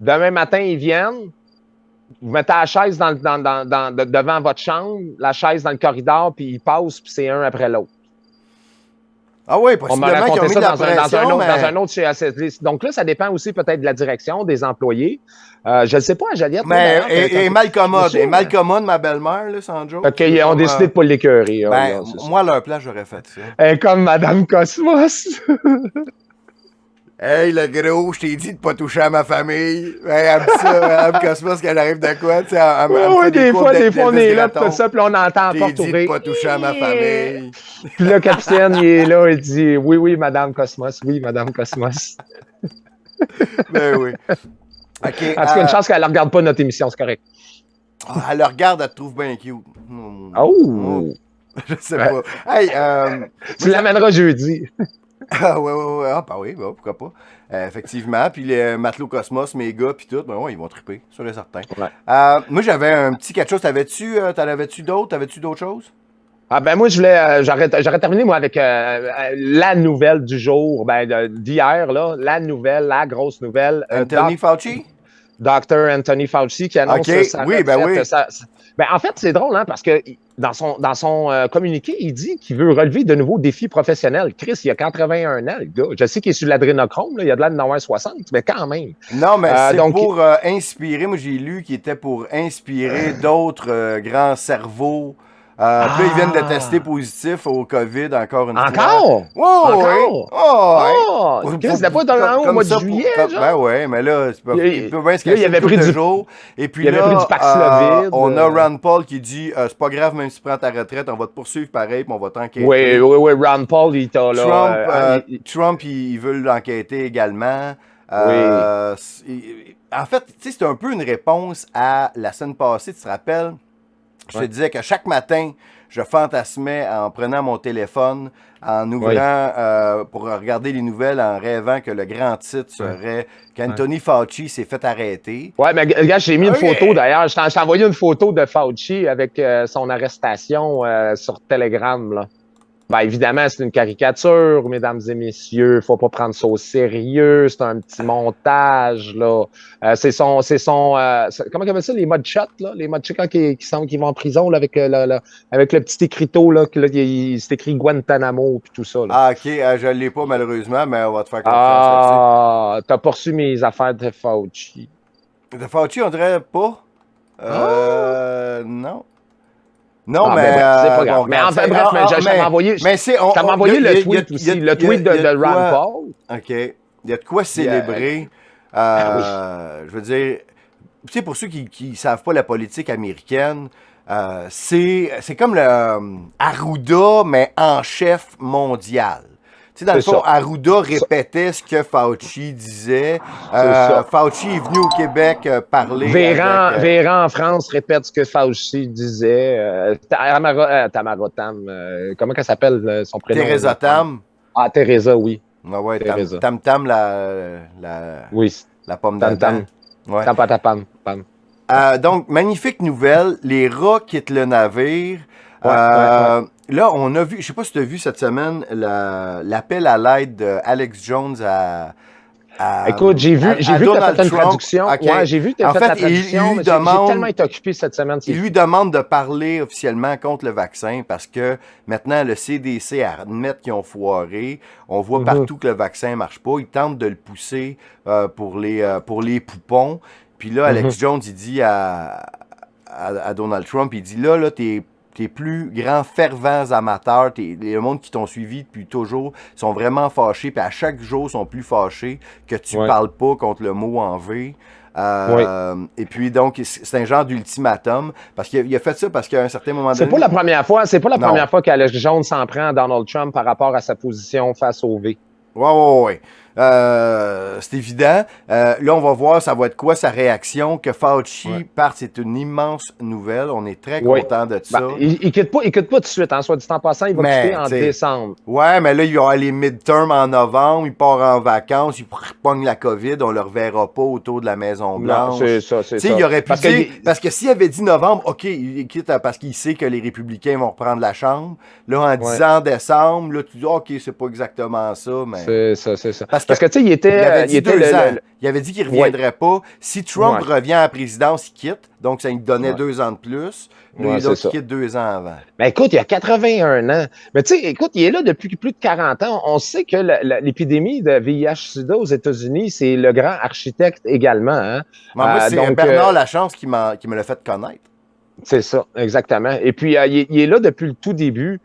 demain matin, ils viennent. Vous mettez la chaise devant votre chambre, la chaise dans le corridor, puis ils passent, puis c'est un après l'autre. Ah oui, possiblement qu'ils ont mis de la pression, dans un autre CHSLD. Donc là, ça dépend aussi peut-être de la direction, des employés. Je ne sais pas, à Joliette. Mais elle est mal commode. Elle est mal commode, ma belle-mère, là, sans joke. OK, ils ont décidé de ne pas l'écœurer. Moi, à leur place, j'aurais fait ça. Comme Madame Cosmos. Hey, le gros, je t'ai dit de pas toucher à ma famille. Elle me dit ça, Madame Cosmos, qu'elle arrive de quoi, tu sais. Oui, des fois, on est là, tout ça, puis on entend encore tourner. J'ai dit de pas toucher à ma famille. Puis là, capitaine, il est là, il dit, oui, Madame Cosmos, oui, Madame Cosmos. Ben oui. OK. Parce qu'il y a une chance qu'elle ne regarde pas notre émission, c'est correct. Elle le regarde, elle te trouve bien cute. Oh! Je sais pas. Hey, tu l'amèneras jeudi. Ah ouais. Ah, bah oui, pourquoi pas. Effectivement. Puis les matelots Cosmos, mes gars, puis tout, ben ouais, ils vont triper, sûr et certain. Ouais. Moi, j'avais un petit quelque chose. T'en avais-tu d'autres? T'avais-tu d'autres choses? Ah ben moi, j'aurais terminé, moi, avec la nouvelle du jour, d'hier, là, la grosse nouvelle. Anthony Fauci? Dr. Anthony Fauci, qui annonce sa retraite. Ben oui. En fait, c'est drôle, hein, parce que dans son communiqué, il dit qu'il veut relever de nouveaux défis professionnels. Chris, il a 81 ans, le gars. Je sais qu'il est sur l'adrénochrome, il a de l'air d'en avoir 60, mais quand même. Non, mais c'est pour inspirer. Moi, j'ai lu qu'il était pour inspirer d'autres grands cerveaux. Puis là, ils viennent de tester positif au COVID encore une fois. Encore? Encore? Oui. C'était pas dans le mois de juillet, genre? Ben ouais, mais là, il peut bien se cacher il pris du jours. Et puis là, pris du Paxlovid. On a Rand Paul qui dit c'est pas grave, même si tu prends ta retraite, on va te poursuivre pareil, puis on va t'enquêter. Oui, Rand Paul, il t'a là. Trump, il veut l'enquêter également. En fait, tu sais, c'est un peu une réponse à la semaine passée, tu te rappelles? Je te disais que chaque matin, je fantasmais en prenant mon téléphone, en ouvrant pour regarder les nouvelles, en rêvant que le grand titre serait qu'Anthony Fauci s'est fait arrêter. Ouais, mais regarde, j'ai mis une photo d'ailleurs. Je t'ai envoyé une photo de Fauci avec son arrestation sur Telegram, là. Ben, évidemment, c'est une caricature, mesdames et messieurs. Faut pas prendre ça au sérieux. C'est un petit montage, là. C'est son, comment on appelle ça, les mud shots, là? Les mud shots quand qui vont en prison, là, avec le petit écriteau, là, c'est écrit Guantanamo, puis tout ça, là. Ah, OK. Je l'ai pas, malheureusement, mais on va te faire confiance là-dessus. T'as pas reçu mes affaires de Fauci. De Fauci, on dirait pas. Non. Non, mais c'est pas grave. Mais enfin, bref, je t'avais envoyé le tweet aussi, le tweet de Rand Paul. OK. Il y a de quoi célébrer. Je veux dire, tu sais, pour ceux qui savent pas la politique américaine, c'est comme le Arruda, mais en chef mondial. Tu sais, dans le fond, Arruda répétait ce que Fauci disait. Fauci est venu au Québec parler. Véran en France répète ce que Fauci disait. Tamara Tam, comment elle s'appelle son prénom? Teresa Tam. Ah, Teresa, oui. Ah ouais, Tam Tam, la pomme d'Adam. Ouais. Tam. Donc, magnifique nouvelle. Les rats quittent le navire. Là, on a vu, je sais pas si tu as vu cette semaine, l'appel à l'aide d'Alex Jones à Écoute, j'ai vu que tu as fait une traduction. Okay. Ouais, j'ai vu que tu as fait la traduction, mais j'ai tellement été occupé cette semaine. Il lui demande de parler officiellement contre le vaccin parce que maintenant, le CDC admet qu'ils ont foiré. On voit partout que le vaccin ne marche pas. Il tente de le pousser pour les poupons. Puis là, Alex Jones, il dit à Donald Trump, il dit là, tes plus grands fervents amateurs, le monde qui t'ont suivi depuis toujours, sont vraiment fâchés, puis à chaque jour, sont plus fâchés que tu parles pas contre le mot en V. Et puis, donc, c'est un genre d'ultimatum, parce qu'il a fait ça parce qu'à un certain moment donné... C'est pas la première fois qu'Alex Jones s'en prend à Donald Trump par rapport à sa position face au V. Ouais. C'est évident. Là, on va voir, ça va être quoi sa réaction. Que Fauci parte, c'est une immense nouvelle. On est très content de ça. Il quitte pas tout de suite, hein, soit dit en passant, il va quitter en décembre. Ouais, mais là, il y aura les midterms en novembre, il part en vacances, il pogne la COVID, on le reverra pas autour de la Maison-Blanche. C'est ça. Il aurait pu parce que s'il avait dit novembre, OK, il quitte parce qu'il sait que les républicains vont reprendre la Chambre. Là, en disant décembre, là, tu dis, OK, c'est pas exactement ça, mais... C'est ça. Parce que, tu sais, il avait dit qu'il ne reviendrait pas. Si Trump revient à la présidence, il quitte. Donc, ça lui donnait 2 ans de plus. Lui, il quitte 2 ans avant. Ben, écoute, il a 81 ans. Mais tu sais, écoute, il est là depuis plus de 40 ans. On sait que l'épidémie de VIH-Sida aux États-Unis, c'est le grand architecte également. Hein? Moi, c'est Bernard Lachance qui me l'a fait connaître. C'est ça, exactement. Et puis, il est là depuis le tout début.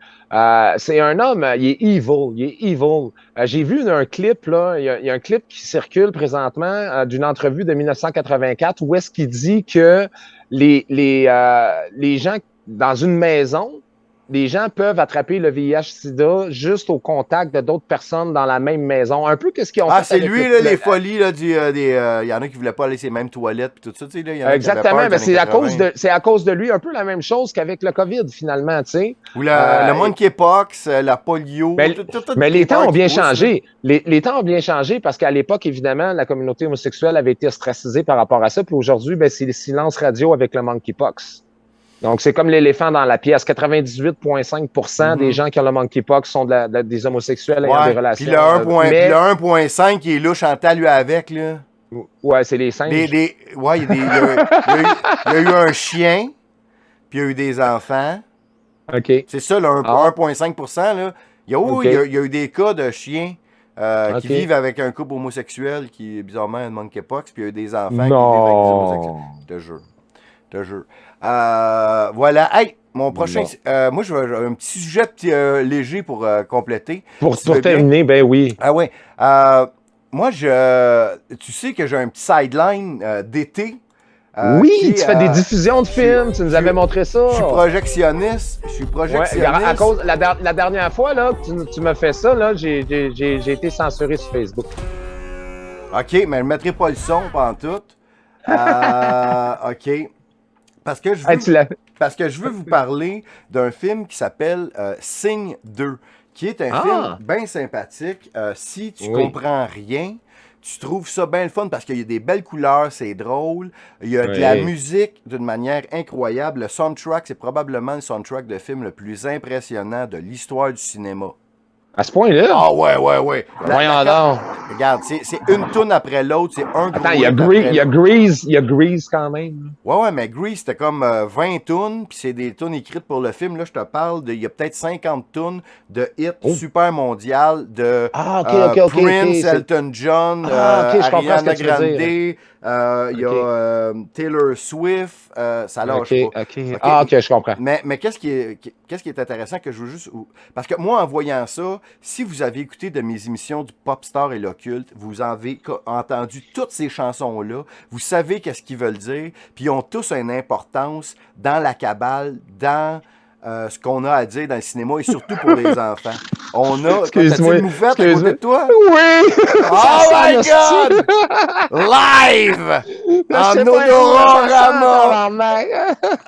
C'est un homme, il est evil. J'ai vu un clip, là, il y a un clip qui circule présentement d'une entrevue de 1984 où est-ce qu'il dit que les gens dans une maison, les gens peuvent attraper le VIH-Sida juste au contact de d'autres personnes dans la même maison. Un peu que ce qu'ils ont fait. C'est lui, là, les folies, là, il y en a qui voulaient pas aller ces mêmes toilettes et tout ça, tu sais, là. Exactement, mais c'est à cause de lui, un peu la même chose qu'avec le COVID, finalement, tu sais. Ou le monkeypox, la polio. Mais les temps ont bien changé. Les temps ont bien changé parce qu'à l'époque, évidemment, la communauté homosexuelle avait été ostracisée par rapport à ça. Puis aujourd'hui, c'est le silence radio avec le monkeypox. Donc, c'est comme l'éléphant dans la pièce. 98,5% des gens qui ont le monkeypox sont des homosexuels ayant des relations. Puis le 1,5 qui est là, Chantal lui avec, là. Ouais, c'est les singes. Ouais, il y a eu un chien, puis il y a eu des enfants. OK. C'est ça, là, 1,5%. Là. Il y a eu des cas de chiens qui vivent avec un couple homosexuel qui, bizarrement, a une monkeypox, puis il y a eu des enfants qui vivent avec des homosexuels. Je te jure. Voilà. Hey, mon prochain... moi, j'ai un petit sujet léger pour compléter. Pour terminer, ben oui. Ah ouais. Moi, tu sais que j'ai un petit sideline d'été. Oui, tu fais des diffusions de films, tu nous avais montré ça. Je suis projectionniste. Ouais, à cause, la dernière fois là, que tu m'as fait ça, là, j'ai été censuré sur Facebook. OK, mais je ne mettrai pas le son pantoute. OK. Parce que je veux vous parler d'un film qui s'appelle Signe 2, qui est un film bien sympathique. Si tu comprends rien, tu trouves ça bien le fun parce qu'il y a des belles couleurs, c'est drôle. Il y a de la musique d'une manière incroyable. Le soundtrack, c'est probablement le soundtrack de film le plus impressionnant de l'histoire du cinéma. À ce point-là? Ah ouais. Voyons donc. Regarde, c'est une toune après l'autre, c'est un gros. Attends, il y a Grease quand même. Ouais, mais Grease, c'était comme 20 tunes, puis c'est des tunes écrites pour le film. Là, je te parle il y a peut-être 50 tunes de hits super mondial de Prince, Elton John, Ariana Grande, il y a Taylor Swift, ça lâche pas. OK, je comprends. Mais qu'est-ce qui est intéressant que je veux juste... Parce que moi, en voyant ça, si vous avez écouté de mes émissions du Popstar et l'Occulte, vous avez entendu toutes ces chansons-là, vous savez qu'est-ce qu'ils veulent dire, puis ils ont tous une importance dans la cabale, dans ce qu'on a à dire dans le cinéma et surtout pour les enfants. On a... Excuse-moi. T'as-tu une moufette à côté de toi? Oui! Oh my God! Live! En odorama!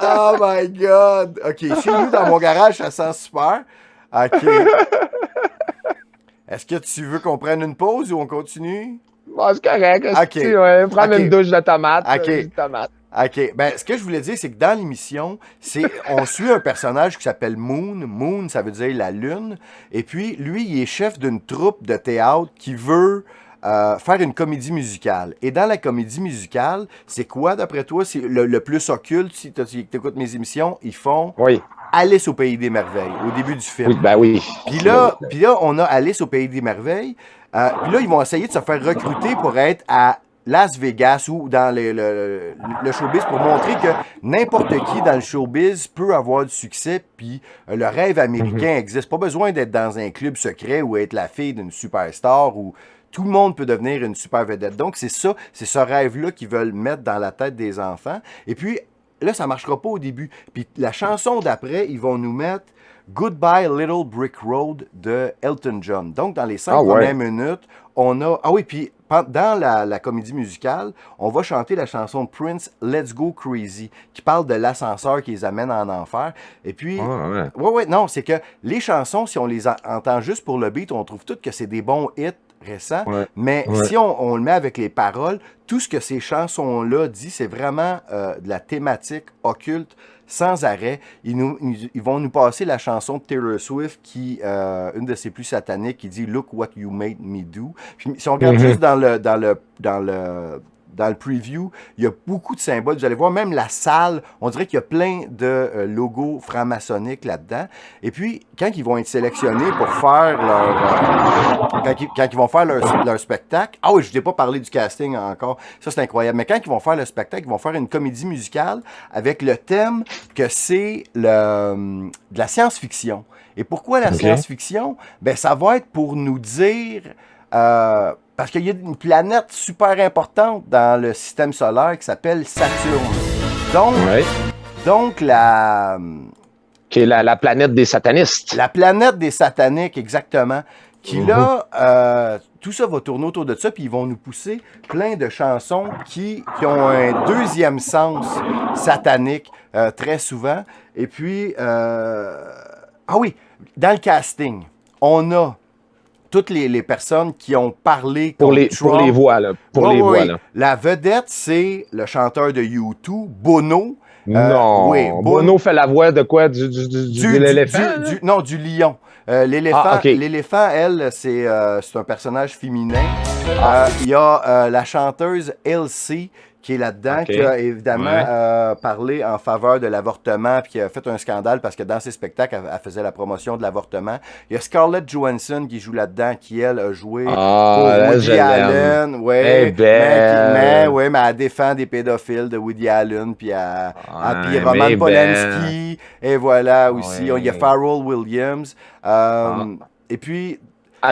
Oh my God! OK, chez nous, dans mon garage, ça sent super. OK. Est-ce que tu veux qu'on prenne une pause ou on continue? Bon, c'est correct. OK. Prendre une douche de tomates. OK. OK. Ben, ce que je voulais dire, c'est que dans l'émission, on suit un personnage qui s'appelle Moon. Moon, ça veut dire la lune. Et puis, lui, il est chef d'une troupe de théâtre qui veut faire une comédie musicale. Et dans la comédie musicale, c'est quoi, d'après toi? C'est le plus occulte, si tu écoutes mes émissions, ils font Alice au Pays des Merveilles, au début du film. Oui, ben oui. Puis là, on a Alice au Pays des Merveilles. Puis là, ils vont essayer de se faire recruter pour être à Las Vegas ou dans le showbiz pour montrer que n'importe qui dans le showbiz peut avoir du succès, puis le rêve américain existe. Pas besoin d'être dans un club secret ou être la fille d'une superstar ou tout le monde peut devenir une super vedette. Donc, c'est ce rêve-là qu'ils veulent mettre dans la tête des enfants. Et puis, là, ça ne marchera pas au début. Puis la chanson d'après, ils vont nous mettre Goodbye Little Brick Road de Elton John. Donc, dans les 5 premières minutes, on a... Ah oui, puis dans la comédie musicale, on va chanter la chanson de Prince, Let's Go Crazy, qui parle de l'ascenseur qui les amène en enfer. Et puis... non, c'est que les chansons, si on les entend juste pour le beat, on trouve toutes que c'est des bons hits récents. Mais si on le met avec les paroles, tout ce que ces chansons-là disent, c'est vraiment de la thématique occulte sans arrêt. Ils vont nous passer la chanson de Taylor Swift, qui une de ses plus sataniques, qui dit « Look what you made me do ». Puis si on regarde juste dans le preview, il y a beaucoup de symboles. Vous allez voir, même la salle, on dirait qu'il y a plein de logos franc-maçonniques là-dedans. Et puis, quand ils vont être sélectionnés pour faire quand ils vont faire leur spectacle... Ah oui, je ne t'ai pas parlé du casting encore. Ça, c'est incroyable. Mais quand ils vont faire le spectacle, ils vont faire une comédie musicale avec le thème que c'est de la science-fiction. Et pourquoi la science-fiction? Ben, ça va être pour nous dire... parce qu'il y a une planète super importante dans le système solaire qui s'appelle Saturne. Donc qui est la planète des satanistes. La planète des sataniques, exactement. Qui là, tout ça va tourner autour de ça, puis ils vont nous pousser plein de chansons qui ont un deuxième sens satanique très souvent. Et puis, ah oui, dans le casting, on a toutes les personnes qui ont parlé pour les voix, là. Voix, là. La vedette, c'est le chanteur de U2, Bono. Non, Bono fait la voix de quoi? De l'éléphant? Non, du lion. L'éléphant, elle, c'est un personnage féminin. Il y a la chanteuse Elsie qui est là-dedans, qui a évidemment parlé en faveur de l'avortement, puis qui a fait un scandale parce que dans ses spectacles, elle faisait la promotion de l'avortement. Il y a Scarlett Johansson qui joue là-dedans, qui, elle, a joué pour Woody Allen. Mais elle défend des pédophiles de Woody Allen, puis Roman Polanski, et voilà aussi. Il y a Pharrell Williams. Et puis...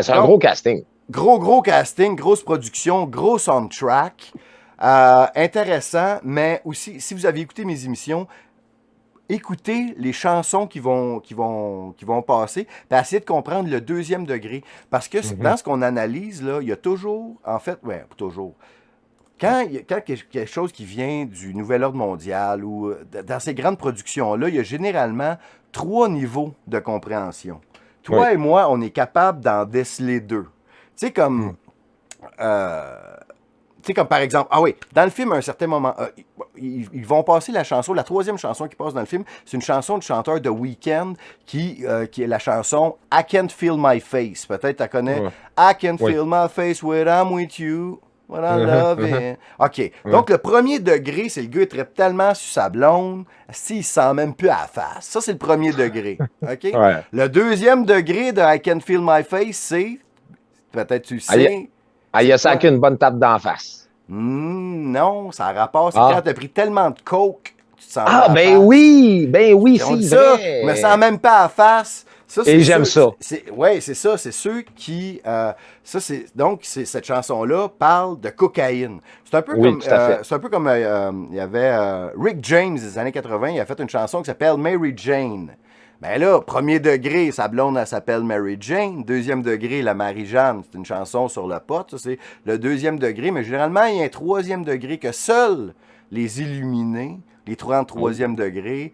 c'est un gros casting. Gros casting, grosse production, gros soundtrack. Intéressant, mais aussi, si vous avez écouté mes émissions, écoutez les chansons qui vont passer, puis essayez de comprendre le deuxième degré. Parce que dans ce qu'on analyse, là, il y a toujours, en fait, toujours. Quand quelque chose qui vient du nouvel ordre mondial ou dans ces grandes productions-là, il y a généralement 3 niveaux de compréhension. Toi et moi, on est capable d'en déceler 2. Tu sais, comme... comme par exemple, dans le film, à un certain moment, ils vont passer la chanson, la 3e chanson qui passe dans le film, c'est une chanson du chanteur The Weeknd qui est la chanson « I Can't Feel My Face ». Peut-être tu la connais. « I can't feel my face when I'm with you, when I love it ». OK. Donc, le premier degré, c'est le gars, il trippe tellement sur sa blonde, s'il se sent même plus à la face. Ça, c'est le premier degré. OK? Le deuxième degré de « I Can't Feel My Face », c'est, peut-être tu le sais... il y a ça qu'une bonne tape d'en face. Non, ça a rapport. C'est quand tu as pris tellement de coke, tu te sens pas à face. Oui, c'est vrai. Je me sens même pas à face. Et j'aime ça. Oui, c'est ça. C'est ceux qui... donc, cette chanson-là parle de cocaïne. C'est un peu comme il y avait Rick James des années 80. Il a fait une chanson qui s'appelle Mary Jane. Ben là, premier degré, sa blonde, elle s'appelle Mary Jane. Deuxième degré, la Marie-Jeanne, c'est une chanson sur le pot. Ça, c'est le deuxième degré. Mais généralement, il y a un troisième degré que seuls les illuminés, les 33e degrés,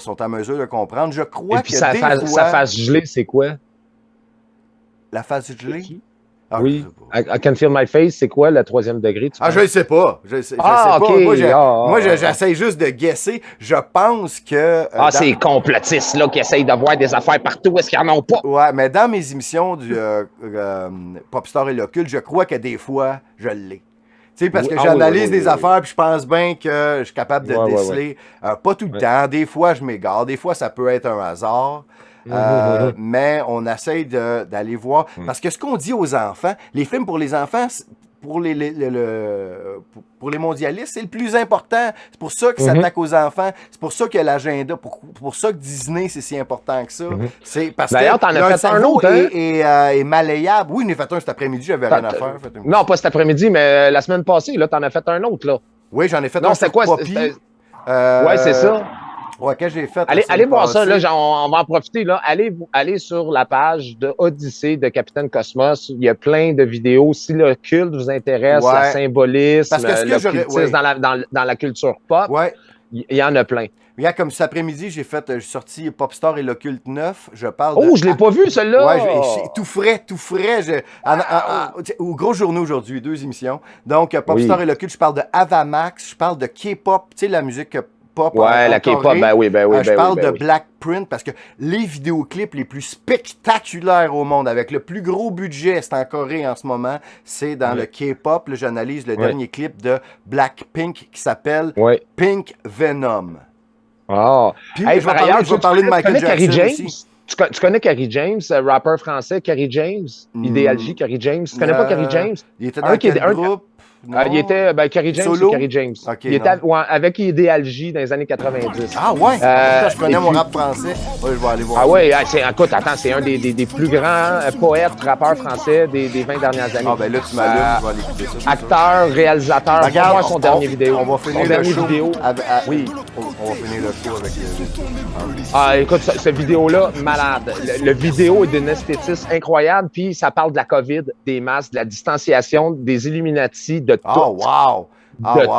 sont en mesure de comprendre. Je crois que sa face gelée, c'est quoi? La face gelée? Oui. I Can Feel My Face, c'est quoi le 3e degré? Je ne sais pas. Je sais pas. Moi, j'essaie juste de guesser. Je pense que... ces complotistes là, qui essayent d'avoir des affaires partout, est-ce qu'ils n'en ont pas? Ouais, mais dans mes émissions du Popstar et l'Occulte, je crois que des fois, je l'ai. Tu sais, parce que j'analyse des affaires, puis je pense bien que je suis capable de déceler. Pas tout le temps. Des fois, je m'égare. Des fois, ça peut être un hasard. Mais on essaye d'aller voir. Parce que ce qu'on dit aux enfants, les films pour les enfants, pour les mondialistes, c'est le plus important. C'est pour ça qu'ils s'attaquent aux enfants. C'est pour ça qu'il y a l'agenda. Pour ça que Disney, c'est si important que ça. C'est parce d'ailleurs, t'en as fait un autre, est malléable. Oui, j'en ai fait un cet après-midi, j'avais rien à faire. Non, pas cet après-midi, mais la semaine passée, là, t'en as fait un autre, là. Oui, j'en ai fait un sur Poppy. Ouais, c'est ça. Ouais, que j'ai fait. Allez voir ça, là, on va en profiter, là. Allez sur la page de Odyssée de Capitaine Cosmos. Il y a plein de vidéos. Si le culte vous intéresse, le symbolisme, l'occultisme dans la culture pop, il y en a plein. Regarde, comme cet après-midi, j'ai sorti Popstar et l'Occulte 9. Je parle je l'ai pas vu, celle-là! Ouais, tout frais. Au gros journaux aujourd'hui, 2 émissions. Donc, Popstar et l'Occulte, je parle de Avamax, je parle de K-pop, tu sais, la musique pop. La K-pop, je parle de Black Print parce que les vidéoclips les plus spectaculaires au monde, avec le plus gros budget, c'est en Corée en ce moment, c'est dans le K-pop. Là, j'analyse le dernier clip de Blackpink qui s'appelle Pink Venom. Puis, je vais parler de Michael Jackson aussi. Tu connais Kerry James, rappeur français, Kerry James, Idéal J, Kerry James. Tu connais pas Kerry James? Il était dans quel groupe? il était, Kerry James, c'est Kerry James. Okay, il était avec Idéal J dans les années 90. Ah ouais? Je connais mon rap français. Ouais, je vais aller voir. Écoute, attends, c'est un des plus grands poètes, rappeurs français des 20 dernières années. Ben là, tu m'allumes, je vais aller écouter ça. Acteur, réalisateur, regarde son dernier vidéo. On va finir le show. Oui. On va finir le show avec écoute, cette vidéo-là, malade. Le vidéo est d'une esthétisme incroyable, puis ça parle de la COVID, des masques, de la distanciation, des Illuminati, de tout. Oh, wow!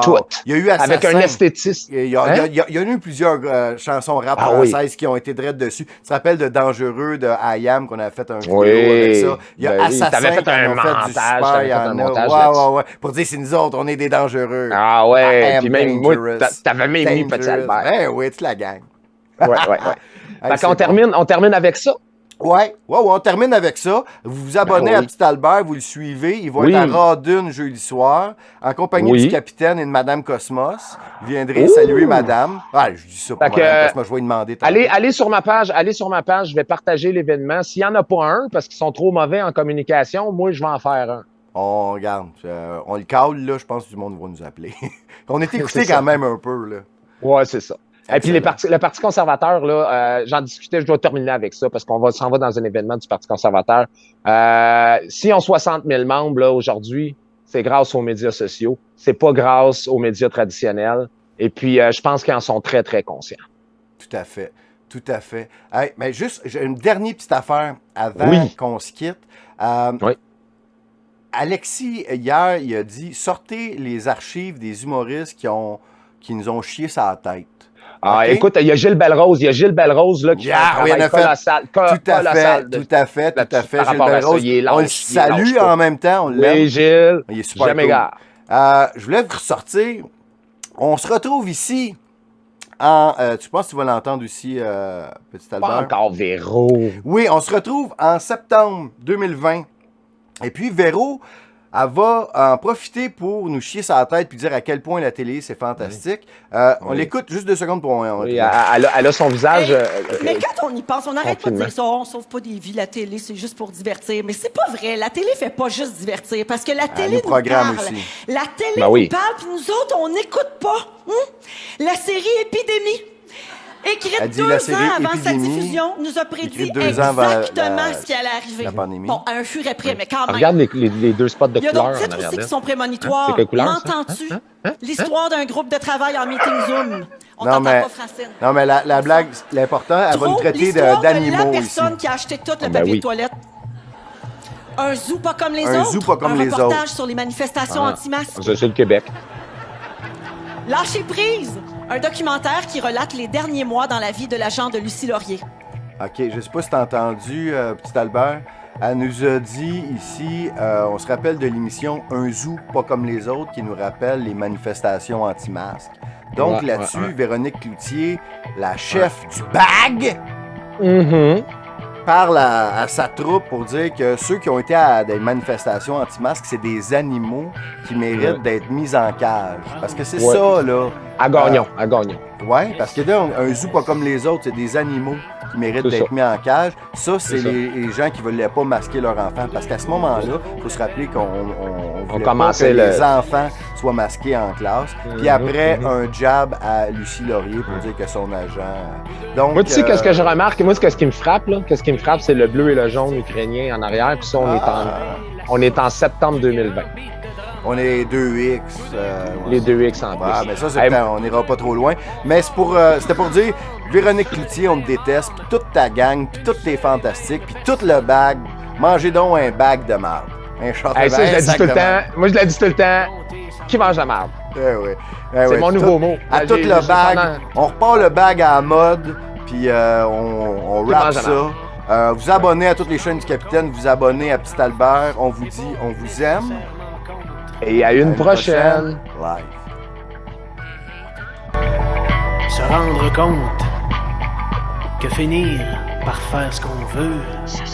Tout. Il y a eu Assassin. Avec un esthétisme. Il y a eu plusieurs chansons rap françaises qui ont été drettes dessus. Tu te rappelles de Dangereux, de I Am, qu'on a fait un vidéo avec ça. Il y a Assassin, t'avais fait un montage. Ouais. Pour dire, c'est nous autres, on est des dangereux. Ah ouais, puis même moi, t'avais même mis Petit Albert. Oui, toute la gang. Ouais. Fait qu'on termine avec ça. Ouais, on termine avec ça. Vous vous abonnez à Petit Albert, vous le suivez. Il va être à Radun jeudi soir, en compagnie du capitaine et de Madame Cosmos. Vous viendrez saluer Madame. Ah, je dis ça pour Madame Cosmos, je vais lui demander. Allez sur ma page, je vais partager l'événement. S'il n'y en a pas un, parce qu'ils sont trop mauvais en communication, moi, je vais en faire un. On regarde, on le cale, là, je pense que tout le monde va nous appeler. On est écoutés quand même un peu, là. Ouais, c'est ça. Et puis le Parti conservateur, là, j'en discutais, je dois terminer avec ça parce qu'on s'en va dans un événement du Parti conservateur. Si on 60 000 membres là aujourd'hui, c'est grâce aux médias sociaux. C'est pas grâce aux médias traditionnels. Et puis, je pense qu'ils en sont très, très conscients. Tout à fait. Tout à fait. Hey, mais juste, j'ai une dernière petite affaire avant qu'on se quitte. Alexis, hier, il a dit, sortez les archives des humoristes qui nous ont chié sur la tête. Ah, okay. Écoute, il y a Gilles Belrose là, qui fait un travail colossal. Tout à fait. Gilles Belrose, on le salue en même temps, on l'aime. Oui, Gilles, il est super jamais cool. gare. Je voulais vous ressortir. On se retrouve ici en... tu penses que tu vas l'entendre aussi, Petit Albert? Pas encore Véro. Oui, on se retrouve en septembre 2020. Et puis, Véro, elle va en profiter pour nous chier sur la tête puis dire à quel point la télé, c'est fantastique. On l'écoute juste 2 secondes pour... elle a son visage... mais quand on y pense, on n'arrête pas de dire ça, on sauve pas des vies, la télé, c'est juste pour divertir. Mais c'est pas vrai, la télé fait pas juste divertir, parce que la télé nous parle. Aussi. La télé nous parle, puis nous autres, on n'écoute pas. La série Épidémie, écrite 2 ans avant sa diffusion, nous a prédit exactement ce qui allait arriver. Bon, un fur et près, mais quand même. Regarde les 2 spots de couleurs. Il y a d'autres titres aussi qui sont prémonitoires. M'entends-tu? L'histoire d'un groupe de travail en meeting Zoom. On t'entend pas, Francine. Non, mais la blague, l'important, elle va nous traiter d'animaux ici. La personne qui a acheté tout le papier de toilette. Un zoo pas comme les autres. Un zoo pas comme les autres. Un reportage sur les manifestations anti-masques. C'est le Québec. Lâcher prise. Un documentaire qui relate les derniers mois dans la vie de l'agent de Lucie Laurier. OK, je sais pas si t'as entendu, Petit Albert. Elle nous a dit ici, on se rappelle de l'émission Un zoo pas comme les autres qui nous rappelle les manifestations anti-masques. Donc là-dessus, Véronique Cloutier, la chef du BAG, parle à sa troupe pour dire que ceux qui ont été à des manifestations anti-masques, c'est des animaux qui méritent d'être mis en cage. Parce que c'est ça, là. À Gagnon. Oui, parce que là, un zoo pas comme les autres, c'est des animaux qui méritent d'être mis en cage. Ça, c'est les gens qui ne voulaient pas masquer leurs enfants. Parce qu'à ce moment-là, il faut se rappeler qu'on voulait pas que les enfants soient masqués en classe. Puis après, un jab à Lucie Laurier pour dire que son agent... Donc, moi, tu sais, qu'est-ce que je remarque? Moi, ce qui me frappe, là, c'est le bleu et le jaune ukrainien en arrière. Puis ça, on est en septembre 2020. On est 2X. Les 2X en plus. Mais ça, on n'ira pas trop loin. Mais c'était pour dire, Véronique Cloutier, on te déteste, puis toute ta gang, puis tout t'es fantastique, puis tout le bag. Mangez donc un bag de marde. Un short de ça, je l'ai dit tout le temps. Moi, je l'ai dit tout le temps. Qui mange la marde? C'est mon nouveau mot. À tout le bag. On repart le bag à la mode, puis on rappe ça. Vous abonnez à toutes les chaînes du Capitaine, vous abonnez à Petit Albert. On vous dit, on vous aime. Et à une prochaine live. Se rendre compte que finir par faire ce qu'on veut, ça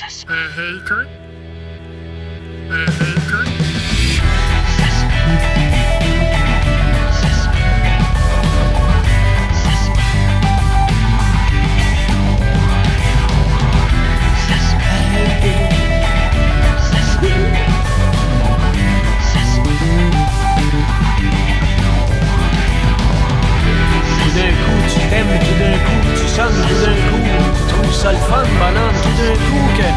se peut. Hey, toi? Tout d'un coup, tu sonnes, tout d'un coup, tu trouves ça le fun, bonhomme, tout d'un coup que